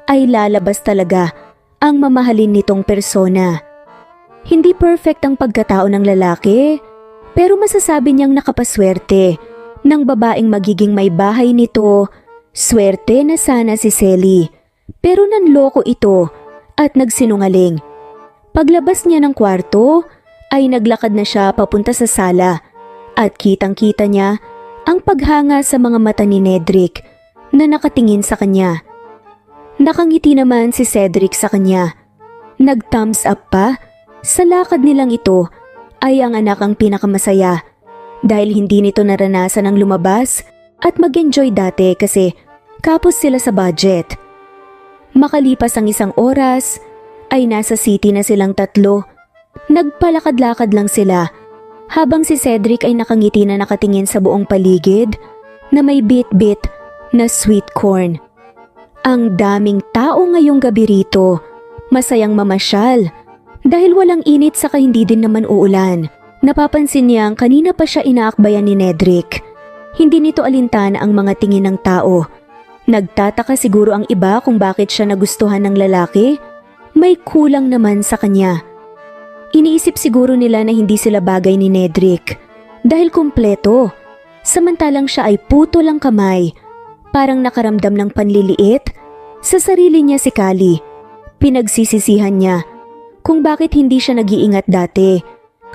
ay lalabas talaga ang mamahalin nitong persona. Hindi perfect ang pagkatao ng lalaki, pero masasabi niyang nakapaswerte ng babaeng magiging may bahay nito Swerte na sana si Selly, pero nanloko ito at nagsinungaling. Paglabas niya ng kwarto ay naglakad na siya papunta sa sala at kitang-kita niya ang paghanga sa mga mata ni Nedrick na nakatingin sa kanya. Nakangiti naman si Cedric sa kanya. Nag-thumbs up pa. Sa lakad nilang ito ay ang anak ang pinakamasaya dahil hindi nito naranasan ang lumabas at mag-enjoy dati kasi kapos sila sa budget. Makalipas ang 1 oras ay nasa city na silang tatlo. Nagpalakad-lakad lang sila habang si Cedric ay nakangiti na nakatingin sa buong paligid na may bit-bit na sweet corn. Ang daming tao ngayong gabi rito, masayang mamasyal dahil walang init saka hindi din naman uulan. Napapansin niyang kanina pa siya inaakbayan ni Nedrick. Hindi nito alintana ang mga tingin ng tao. Nagtataka siguro ang iba kung bakit siya nagustuhan ng lalaki. May kulang naman sa kanya. Iniisip siguro nila na hindi sila bagay ni Nedrick dahil kumpleto. Samantalang siya ay puto lang kamay. Parang nakaramdam ng panliliit sa sarili niya si Kali. Pinagsisisihan niya kung bakit hindi siya nag-iingat dati.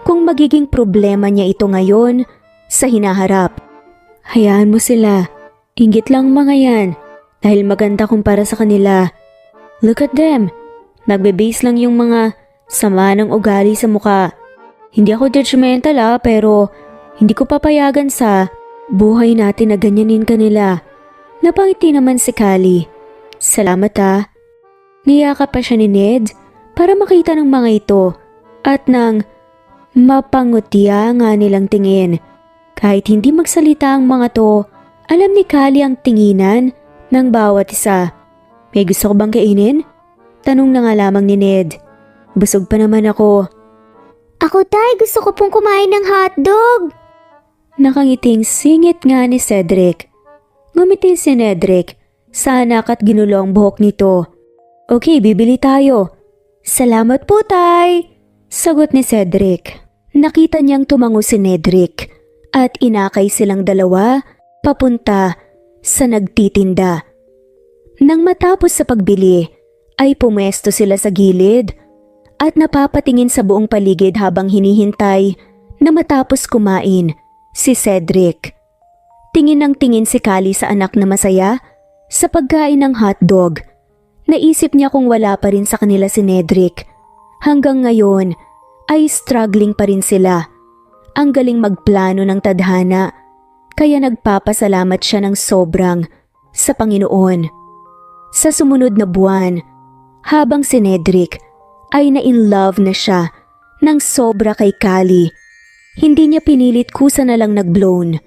Kung magiging problema niya ito ngayon sa hinaharap. Hayaan mo sila. Inggit lang mga yan dahil maganda kumpara sa kanila. Look at them. Nagbe-base lang yung mga sama ng ugali sa muka. Hindi ako judgmental pero hindi ko papayagan sa buhay natin na ganyanin kanila. Napangiti naman si Kali. Salamat Niyakap pa siya ni Ned para makita ng mga ito at nang mapangutya nga nilang tingin. Kahit hindi magsalita ang mga to, alam ni Kali ang tinginan ng bawat isa. May gusto ko bang kainin? Tanong na nga lamang ni Ned. Busog pa naman ako. Ako tay, gusto ko pong kumain ng hotdog. Nakangiting singit nga ni Cedric. Ngumiti si Nedrick sa anak at ginulo ang buhok nito. Okay, bibili tayo. Salamat po tay, sagot ni Cedric. Nakita niyang tumango si Nedrick at inakay silang dalawa papunta sa nagtitinda. Nang matapos sa pagbili ay pumwesto sila sa gilid at napapatingin sa buong paligid habang hinihintay na matapos kumain si Cedric. Tingin ng tingin si Kali sa anak na masaya sa pagkain ng hotdog. Naisip niya kung wala pa rin sa kanila si Nedrick. Hanggang ngayon ay struggling pa rin sila. Ang galing magplano ng tadhana kaya nagpapasalamat siya ng sobrang sa Panginoon. Sa sumunod na buwan, habang si Nedrick ay na-in-love na siya ng sobra kay Kali, hindi niya pinilit kusa na lang nag-blown.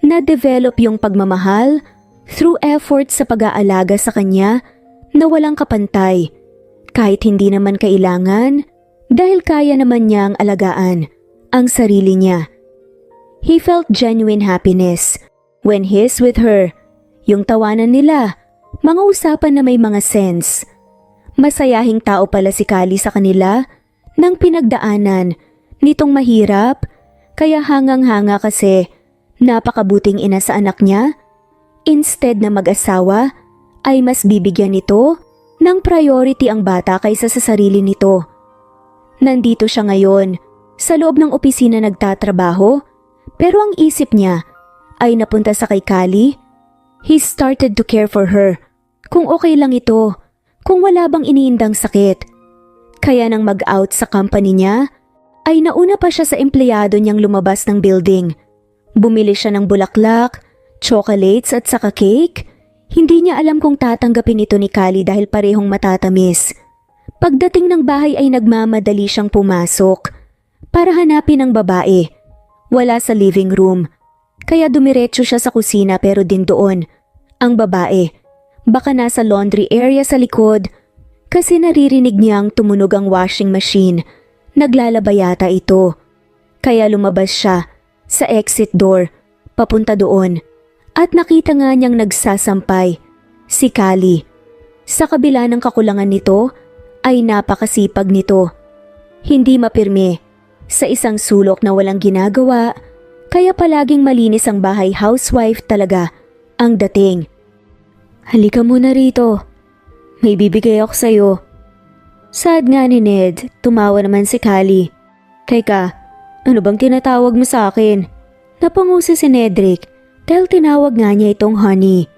Na-develop yung pagmamahal through effort sa pag-aalaga sa kanya na walang kapantay. Kahit hindi naman kailangan dahil kaya naman niyang alagaan ang sarili niya. He felt genuine happiness when he's with her. Yung tawanan nila, mga usapan na may mga sense. Masayahing tao pala si Kali sa kanila nang pinagdaanan nitong mahirap kaya hangang-hanga kasi napakabuting ina sa anak niya. Instead na mag-asawa, ay mas bibigyan nito ng priority ang bata kaysa sa sarili nito. Nandito siya ngayon, sa loob ng opisina nagtatrabaho, pero ang isip niya ay napunta sa kay Kali. He started to care for her, kung okay lang ito, kung wala bang iniindang sakit. Kaya nang mag-out sa company niya, ay nauna pa siya sa empleyado niyang lumabas ng building. Bumili siya ng bulaklak, chocolates at saka cake. Hindi niya alam kung tatanggapin ito ni Kali dahil parehong matatamis. Pagdating ng bahay ay nagmamadali siyang pumasok para hanapin ang babae. Wala sa living room, kaya dumiretso siya sa kusina pero din doon ang babae. Baka nasa laundry area sa likod kasi naririnig niyang tumunog ang washing machine. Naglalaba yata ito. Kaya lumabas siya sa exit door, papunta doon. At nakita nga niyang nagsasampay si Kali. Sa kabila ng kakulangan nito ay napakasipag nito. Hindi mapirme sa isang sulok na walang ginagawa, kaya palaging malinis ang bahay. Housewife talaga ang dating. Halika muna rito. May bibigay ako sa'yo. Saad nga ni Ned, tumawa naman si Callie. Teka, ano bang tinatawag mo sa akin? Napangusi si Nedrick dahil tinawag nga niya itong honey.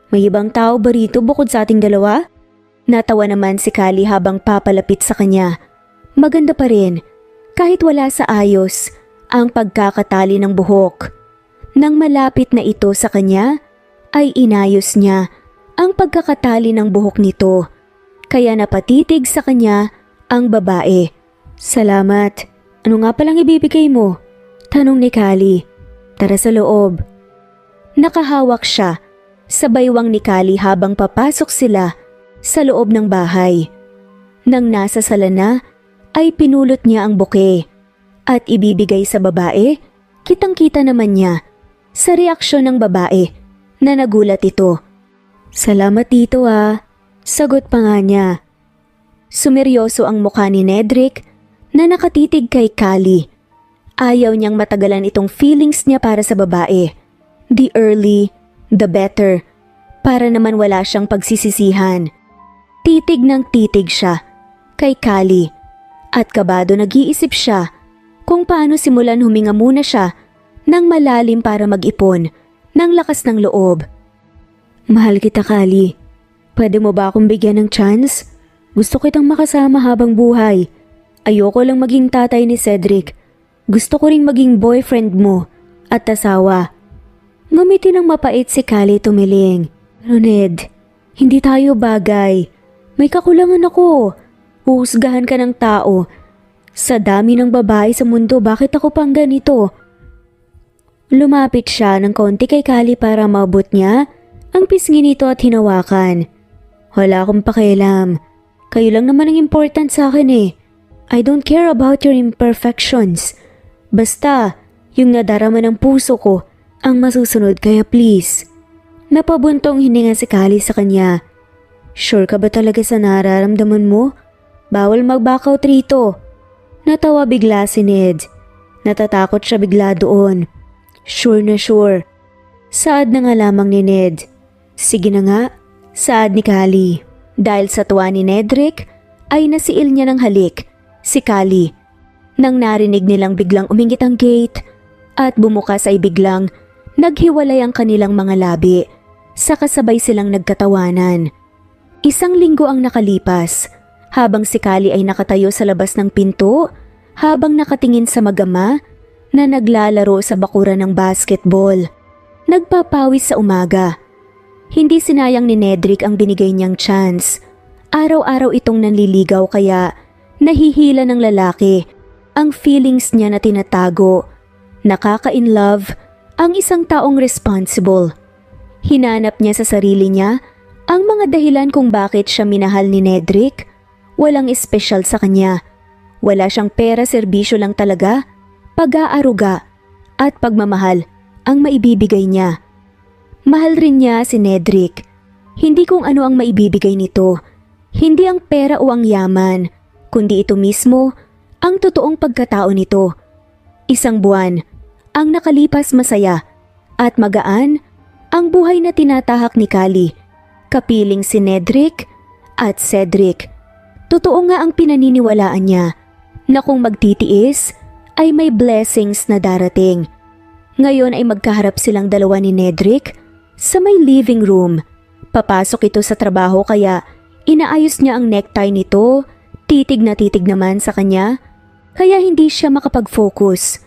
May ibang tao ba rito bukod sa ating dalawa? Natawa naman si Callie habang papalapit sa kanya. Maganda pa rin, kahit wala sa ayos, ang pagkakatali ng buhok. Nang malapit na ito sa kanya, ay inayos niya ang pagkakatali ng buhok nito. Kaya napatitig sa kanya ang babae. Salamat. Ano nga palang ibibigay mo? Tanong ni Callie. Tara sa loob. Nakahawak siya sa baywang ni Callie habang papasok sila sa loob ng bahay. Nang nasa sala na, ay pinulot niya ang buke at ibibigay sa babae. Kitang-kita naman niya sa reaksyon ng babae na nagulat ito. Salamat dito sagot pa nga niya. Sumeryoso ang mukha ni Nedrick na nakatitig kay Callie. Ayaw niyang matagalan itong feelings niya para sa babae. The early, the better, para naman wala siyang pagsisisihan. Titig ng titig siya kay Callie at kabado nag-iisip siya kung paano simulan huminga muna siya ng malalim para mag-ipon ng lakas ng loob. Mahal kita, Callie. Pwede mo ba akong bigyan ng chance? Gusto kitang makasama habang buhay. Ayoko lang maging tatay ni Cedric. Gusto ko ring maging boyfriend mo at asawa. Ngumiti ng mapait si Callie tumiling. Pero Ned, hindi tayo bagay. May kakulangan ako. Huhusgahan ka ng tao. Sa dami ng babae sa mundo, bakit ako pang ganito? Lumapit siya ng konti kay Callie para maabot niya ang pisngi nito at hinawakan. Wala akong pakialam. Kayo lang naman ang important sa akin I don't care about your imperfections. Basta, yung nadarama ng puso ko ang masusunod kaya please. Napabuntong hininga si Callie sa kanya. Sure ka ba talaga sa nararamdaman mo? Bawal mag-back out rito. Natawa bigla si Ned. Natatakot siya bigla doon. Sure na sure. Saad na nga lamang ni Ned. Sige na nga, saad ni Callie. Dahil sa tuwa ni Nedrick, ay nasiil niya ng halik si Callie. Nang narinig nilang biglang umingit ang gate at bumukas ay biglang naghiwalay ang kanilang mga labi. Sa kasabay silang nagkatawanan. 1 linggo ang nakalipas habang si Callie ay nakatayo sa labas ng pinto habang nakatingin sa mag-ama na naglalaro sa bakuran ng basketball. Nagpapawis sa umaga. Hindi sinayang ni Nedrick ang binigay niyang chance. Araw-araw itong nanliligaw kaya nahihila ng lalaki ang feelings niya na tinatago. Nakaka-in love ang isang taong responsible. Hinanap niya sa sarili niya ang mga dahilan kung bakit siya minahal ni Nedrick. Walang espesyal sa kanya. Wala siyang pera, serbisyo lang talaga. Pag-aaruga at pagmamahal ang maibibigay niya. Mahal rin niya si Nedrick. Hindi kung ano ang maibibigay nito. Hindi ang pera o ang yaman, kundi ito mismo ang totoong pagkatao nito. 1 buwan ang nakalipas masaya at magaan ang buhay na tinatahak ni Callie, kapiling si Nedrick at Cedric. Totoo nga ang pinaniniwalaan niya na kung magtitiis ay may blessings na darating. Ngayon ay magkaharap silang dalawa ni Nedrick sa may living room. Papasok ito sa trabaho kaya inaayos niya ang necktie nito, titig na titig naman sa kanya, kaya hindi siya makapag-focus.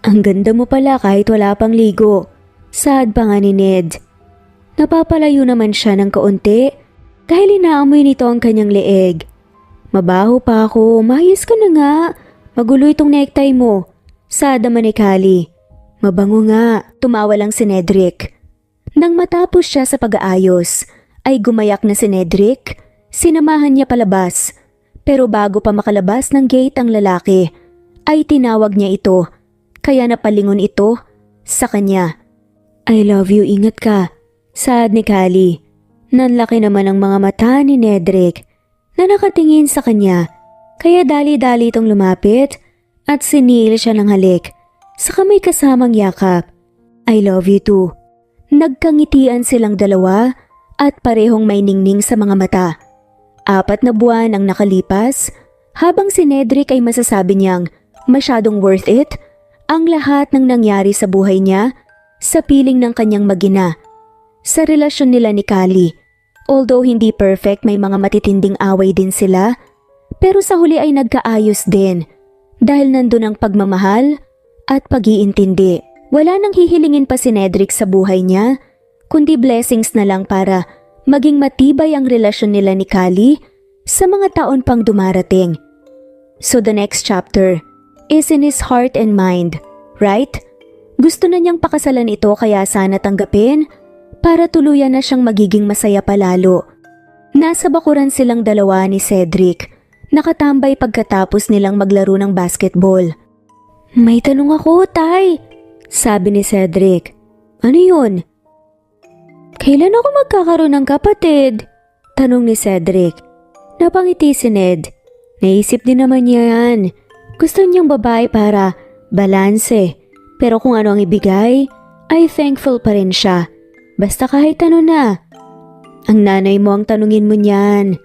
Ang ganda mo pala kahit wala pang ligo, saad pa nga ni Ned. Napapalayo naman siya ng kaunti dahil inaamoy nito ang kanyang leeg. Mabaho pa ako, mayos ka na nga. Magulo itong necktie mo, saad naman ni Callie. Mabango nga, tumawa lang si Nedrick. Nang matapos siya sa pag-aayos, ay gumayak na si Nedrick. Sinamahan niya palabas. Pero bago pa makalabas ng gate ang lalaki, ay tinawag niya ito. Kaya napalingon ito sa kanya. I love you, ingat ka, saad ni Callie. Nanlaki naman ang mga mata ni Nedrick na nakatingin sa kanya. Kaya dali-dali itong lumapit at sinil siya ng halik. Saka may kasamang yakap. I love you too. Nagkangitian silang dalawa at parehong may ningning sa mga mata. 4 na buwan ang nakalipas habang si Nedrick ay masasabi niyang masyadong worth it ang lahat ng nangyari sa buhay niya sa piling ng kanyang magina. Sa relasyon nila ni Callie, although hindi perfect, may mga matitinding away din sila, pero sa huli ay nagkaayos din dahil nandun ang pagmamahal at pag-iintindi. Wala nang hihilingin pa si Nedrick sa buhay niya, kundi blessings na lang para maging matibay ang relasyon nila ni Callie sa mga taon pang dumarating. So the next chapter is in his heart and mind, right? Gusto na niyang pakasalan ito kaya sana tanggapin para tuluyan na siyang magiging masaya palalo. Nasa bakuran silang dalawa ni Cedric, nakatambay pagkatapos nilang maglaro ng basketball. May tanong ako, Tay, sabi ni Cedric. Ano yun? Kailan ako magkakaroon ng kapatid? Tanong ni Cedric. Napangiti si Ned. Naisip din naman niya yan. Gusto niyang babae para balanse. Pero kung ano ang ibigay, ay thankful pa rin siya. Basta kahit ano na. Ang nanay mo ang tanungin mo niyan.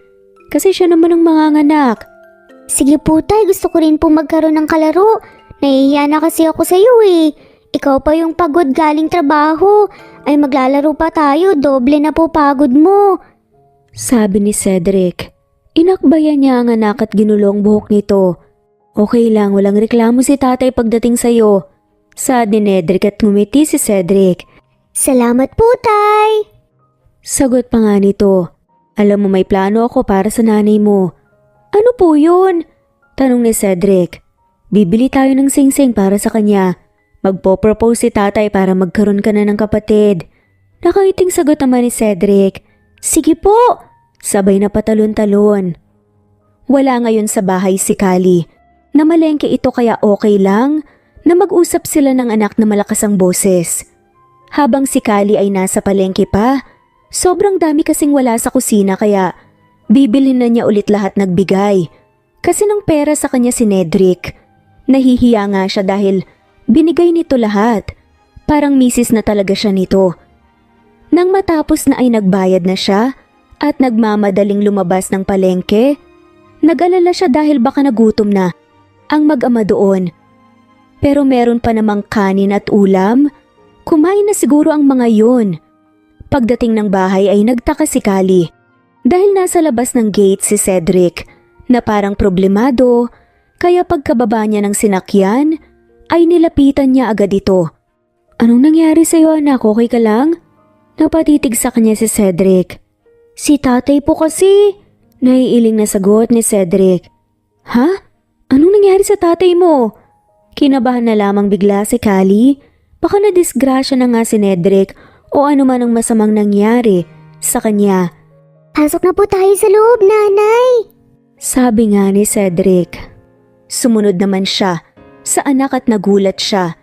Kasi siya naman ang manganganak. Sige po tay, gusto ko rin po magkaroon ng kalaro. Nahihiya na kasi ako sa iyo eh. Ikaw pa yung pagod galing trabaho. Ay maglalaro pa tayo, doble na po pagod mo. Sabi ni Cedric. Inakbayan niya ang anak at ginulong buhok nito. Okay lang, walang reklamo si tatay pagdating sa'yo. Sabi ni Nedrick at ngumiti si Cedric. Salamat po tay. Sagot pa nga nito. Alam mo may plano ako para sa nanay mo. Ano po yun? Tanong ni Cedric. Bibili tayo ng singsing para sa kanya. Magpo-propose si tatay para magkaroon ka na ng kapatid. Nakaiting sagot naman ni Cedric. Sige po! Sabay na patalon-talon. Wala ngayon sa bahay si Callie. Namalengke ito kaya okay lang na mag-usap sila ng anak na malakas ang boses. Habang si Callie ay nasa palengke pa, sobrang dami kasing wala sa kusina kaya bibilhin na niya ulit lahat nagbigay. Kasi ng pera sa kanya si Nedrick. Nahihiya nga siya dahil binigay nito lahat. Parang misis na talaga siya nito. Nang matapos na ay nagbayad na siya at nagmamadaling lumabas ng palengke, nag-alala siya dahil baka nagutom na ang mag-ama doon. Pero meron pa namang kanin at ulam, kumain na siguro ang mga yun. Pagdating ng bahay ay nagtaka si Callie dahil nasa labas ng gate si Cedric na parang problemado, kaya pagkababa niya ng sinakyan ay nilapitan niya agad ito. Anong nangyari sa iyo anak, okay ka lang? Napatitig sa kanya si Cedric. Si tatay po kasi, naiiling na sagot ni Cedric. Ha? Anong nangyari sa tatay mo? Kinabahan na lamang bigla si Callie. Baka na-disgrasya na nga si Nedrick o ano man ang masamang nangyari sa kanya. Pasok na po tayo sa loob, nanay. Sabi nga ni Cedric. Sumunod naman siya sa anak at nagulat siya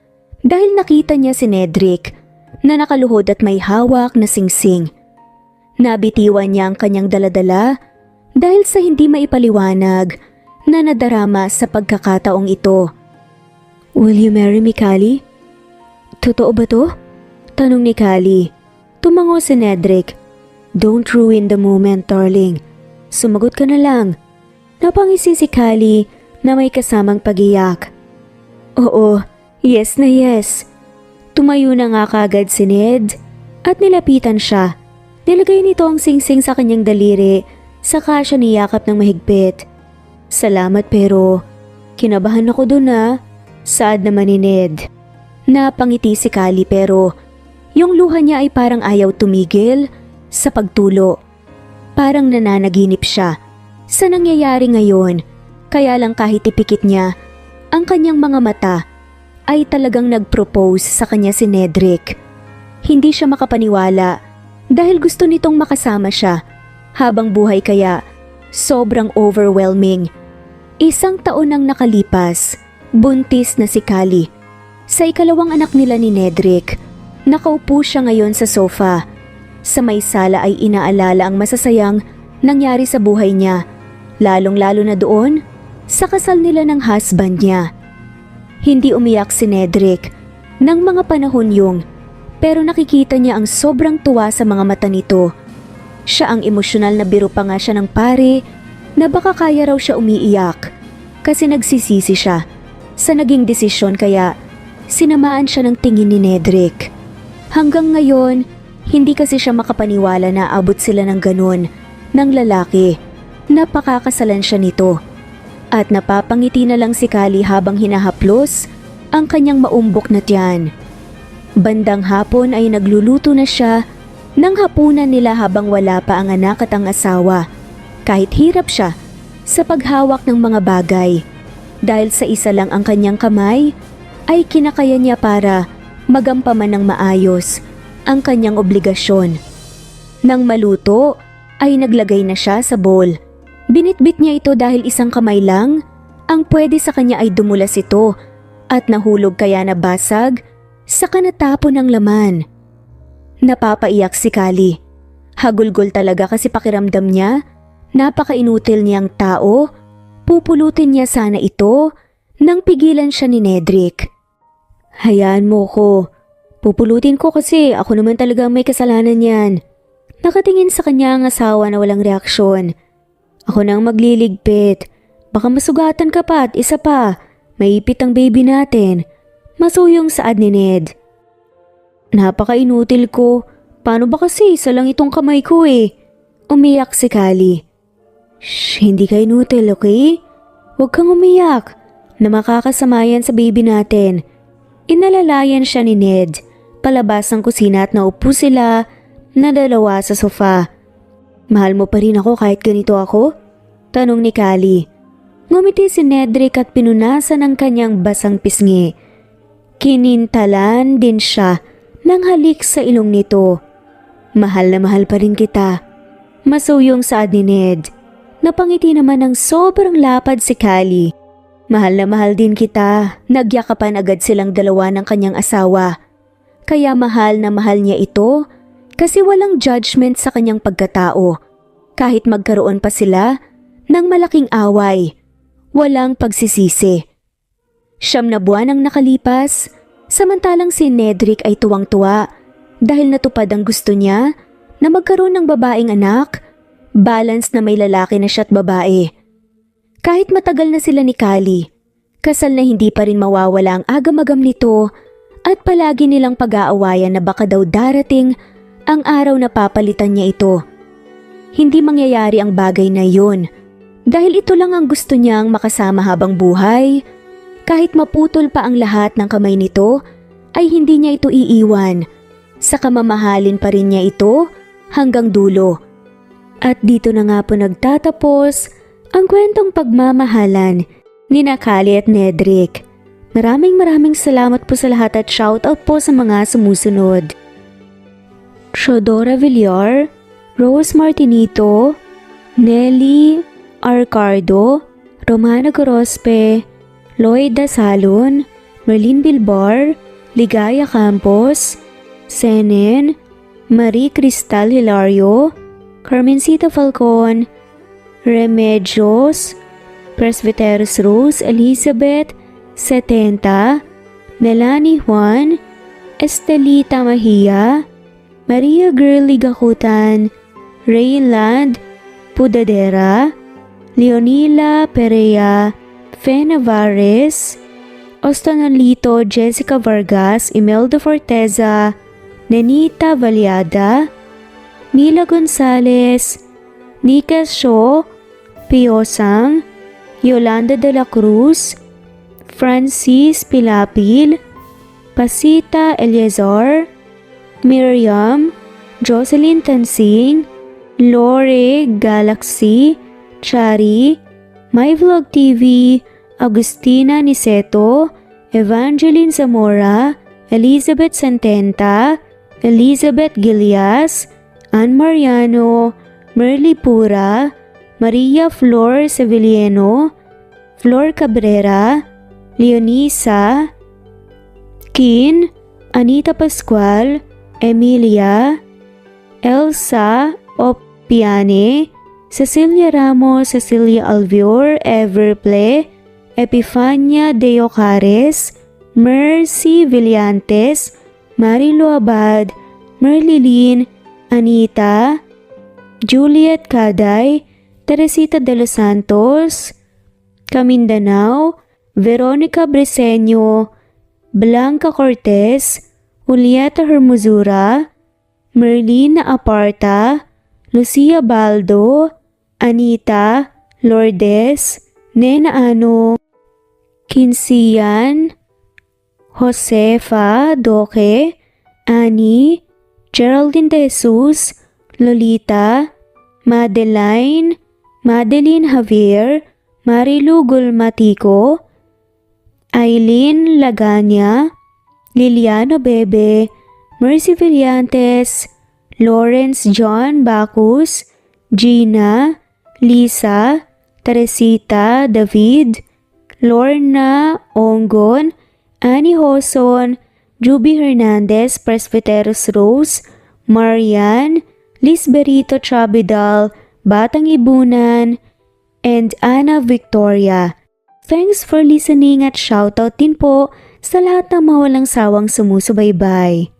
dahil nakita niya si Nedrick na nakaluhod at may hawak na singsing. Nabitiwan niya ang kanyang daladala dahil sa hindi maipaliwanag na nadarama sa pagkakataong ito. Will you marry me, Callie? Totoo ba to? Tanong ni Callie. Tumango si Nedrick. Don't ruin the moment, darling. Sumagot ka na lang. Napangisi si Callie na may kasamang pag-iyak. Oo, yes na yes. Tumayo na nga kagad si Ned at nilapitan siya. Nilagay nito ang singsing sa kanyang daliri, saka siya niyakap ng mahigpit. Salamat pero kinabahan ako dun ah. Saad naman ni Ned. Napangiti si Callie pero yung luha niya ay parang ayaw tumigil sa pagtulo. Parang nananaginip siya sa nangyayari ngayon, kaya lang kahit ipikit niya ang kanyang mga mata ay talagang nag-propose sa kanya si Nedrick. Hindi siya makapaniwala dahil gusto nitong makasama siya habang buhay kaya sobrang overwhelming. 1 taon nang nakalipas, buntis na si Callie. Sa ikalawang anak nila ni Nedrick, nakaupo siya ngayon sa sofa. Sa may sala ay inaalala ang masasayang nangyari sa buhay niya, lalong-lalo na doon sa kasal nila ng husband niya. Hindi umiyak si Nedrick ng mga panahon yung, pero nakikita niya ang sobrang tuwa sa mga mata nito Siya ang emosyonal na biro pa nga siya ng pare na baka kaya raw siya umiiyak kasi nagsisisi siya sa naging desisyon kaya sinamaan siya ng tingin ni Nedrick. Hanggang ngayon, hindi kasi siya makapaniwala na abot sila ng ganun ng lalaki. Napakakasalan siya nito. At napapangiti na lang si Kali habang hinahaplos ang kanyang maumbok na tiyan. Bandang hapon ay nagluluto na siya ng hapunan nila habang wala pa ang anak at ang asawa. Kahit hirap siya sa paghawak ng mga bagay. Dahil sa isa lang ang kanyang kamay, ay kinakaya niya para magampaman ng maayos ang kanyang obligasyon. Nang maluto, ay naglagay na siya sa bowl. Binitbit niya ito dahil isang kamay lang ang pwede sa kanya ay dumulas ito at nahulog kaya nabasag sa kanatapon ng laman. Napapaiyak si Kali. Hagulgol talaga kasi pakiramdam niya, napaka-inutil niyang tao, pupulutin niya sana ito nang pigilan siya ni Nedrick. Hayaan mo ko. Pupulutin ko kasi ako naman talaga may kasalanan yan. Nakatingin sa kanya ang asawa na walang reaksyon. Ako nang magliligpit. Baka masugatan ka pa at isa pa. Maipit ang baby natin. Masuyong saad ni Ned. Napaka-inutil ko. Paano ba kasi isa lang itong kamay ko eh? Umiyak si Kali. Shh, hindi ka inutil, okay? Huwag kang umiyak na makakasama yan sa baby natin. Inalalayan siya ni Ned. Palabas ng kusina at naupo sila na dalawa sa sofa. Mahal mo pa rin ako kahit ganito ako? Tanong ni Kali. Ngumiti si Nedrick at pinunasan ang kanyang basang pisngi. Kinintalan din siya ng halik sa ilong nito. Mahal na mahal pa rin kita. Masuyong saad ni Ned. Napangiti naman ng sobrang lapad si Kali. Mahal na mahal din kita. Nagyakapan agad silang dalawa ng kanyang asawa. Kaya mahal na mahal niya ito kasi walang judgment sa kanyang pagkatao. Kahit magkaroon pa sila ng malaking away, walang pagsisisi. 9 na buwan ang nakalipas, samantalang si Nedrick ay tuwang-tuwa dahil natupad ang gusto niya na magkaroon ng babaeng anak, balance na may lalaki na siya at babae. Kahit matagal na sila ni Kali, kasal na hindi pa rin mawawala ang agam-agam nito at palagi nilang pag-aawayan na baka daw darating ang araw na papalitan niya ito. Hindi mangyayari ang bagay na yun dahil ito lang ang gusto niyang makasama habang buhay. Kahit maputol pa ang lahat ng kamay nito, ay hindi niya ito iiwan. Saka mamahalin pa rin niya ito hanggang dulo. At dito na nga po nagtatapos ang kwentong pagmamahalan ni Kali at Nedrick. Maraming salamat po sa lahat at shoutout po sa mga sumusunod. Chodora Villar, Rose Martinito, Nelly Arcardo, Romana Gorospe, Lloyd Dasalon, Merlin Bilbar, Ligaya Campos, Senen, Marie Cristal Hilario, Carmencita Falcon, Remedios, Presbyteros Rose Elizabeth, 70, Melanie Juan, Estelita Mahia, Maria Girly Gakutan, Rayland Pudadera, Leonila Perea, Fe Navarez, Ostanolito Jessica Vargas, Imelda Forteza, Nenita Valiada, Mila Gonzalez, Nika Shaw, Piosang, Yolanda de la Cruz, Francis Pilapil, Pasita Eliazar, Miriam, Jocelyn Tansing, Lore Galaxy, Chari, My Vlog TV, Agustina Niceto, Evangeline Zamora, Elizabeth Santenta, Elizabeth Gilias, Ann Mariano, Merly Pura, Maria Flor Sevilleno, Flor Cabrera, Leonisa, Kin, Anita Pascual, Emilia, Elsa Opiane, Cecilia Ramos, Cecilia Alvior, Everplay, Epifania De Ocares, Mercy Villantes, Marilo Abad, Merlilin, Anita, Juliet Caday, Teresita de los Santos, Camindanao, Veronica Briseño, Blanca Cortez, Julieta Hermosura, Merlina Aparta, Lucia Baldo, Anita, Lourdes, Nena Ano, Kinsian, Josefa Doque, Annie, Geraldine De Jesus, Lolita, Madeline, Madeline Javier, Marilu Gulmatico, Aileen Laganya, Liliano Bebe, Mercy Villantes, Lawrence John Bacus, Gina, Lisa, Teresita David, Lorna Ongon, Annie Hoson, Juby Hernandez, Presbyteros Rose, Marian, Liz Berito Chabidal, Batang Ibunan, and Anna Victoria. Thanks for listening at shoutout din po sa lahat ng mawalang sawang sumusubaybay.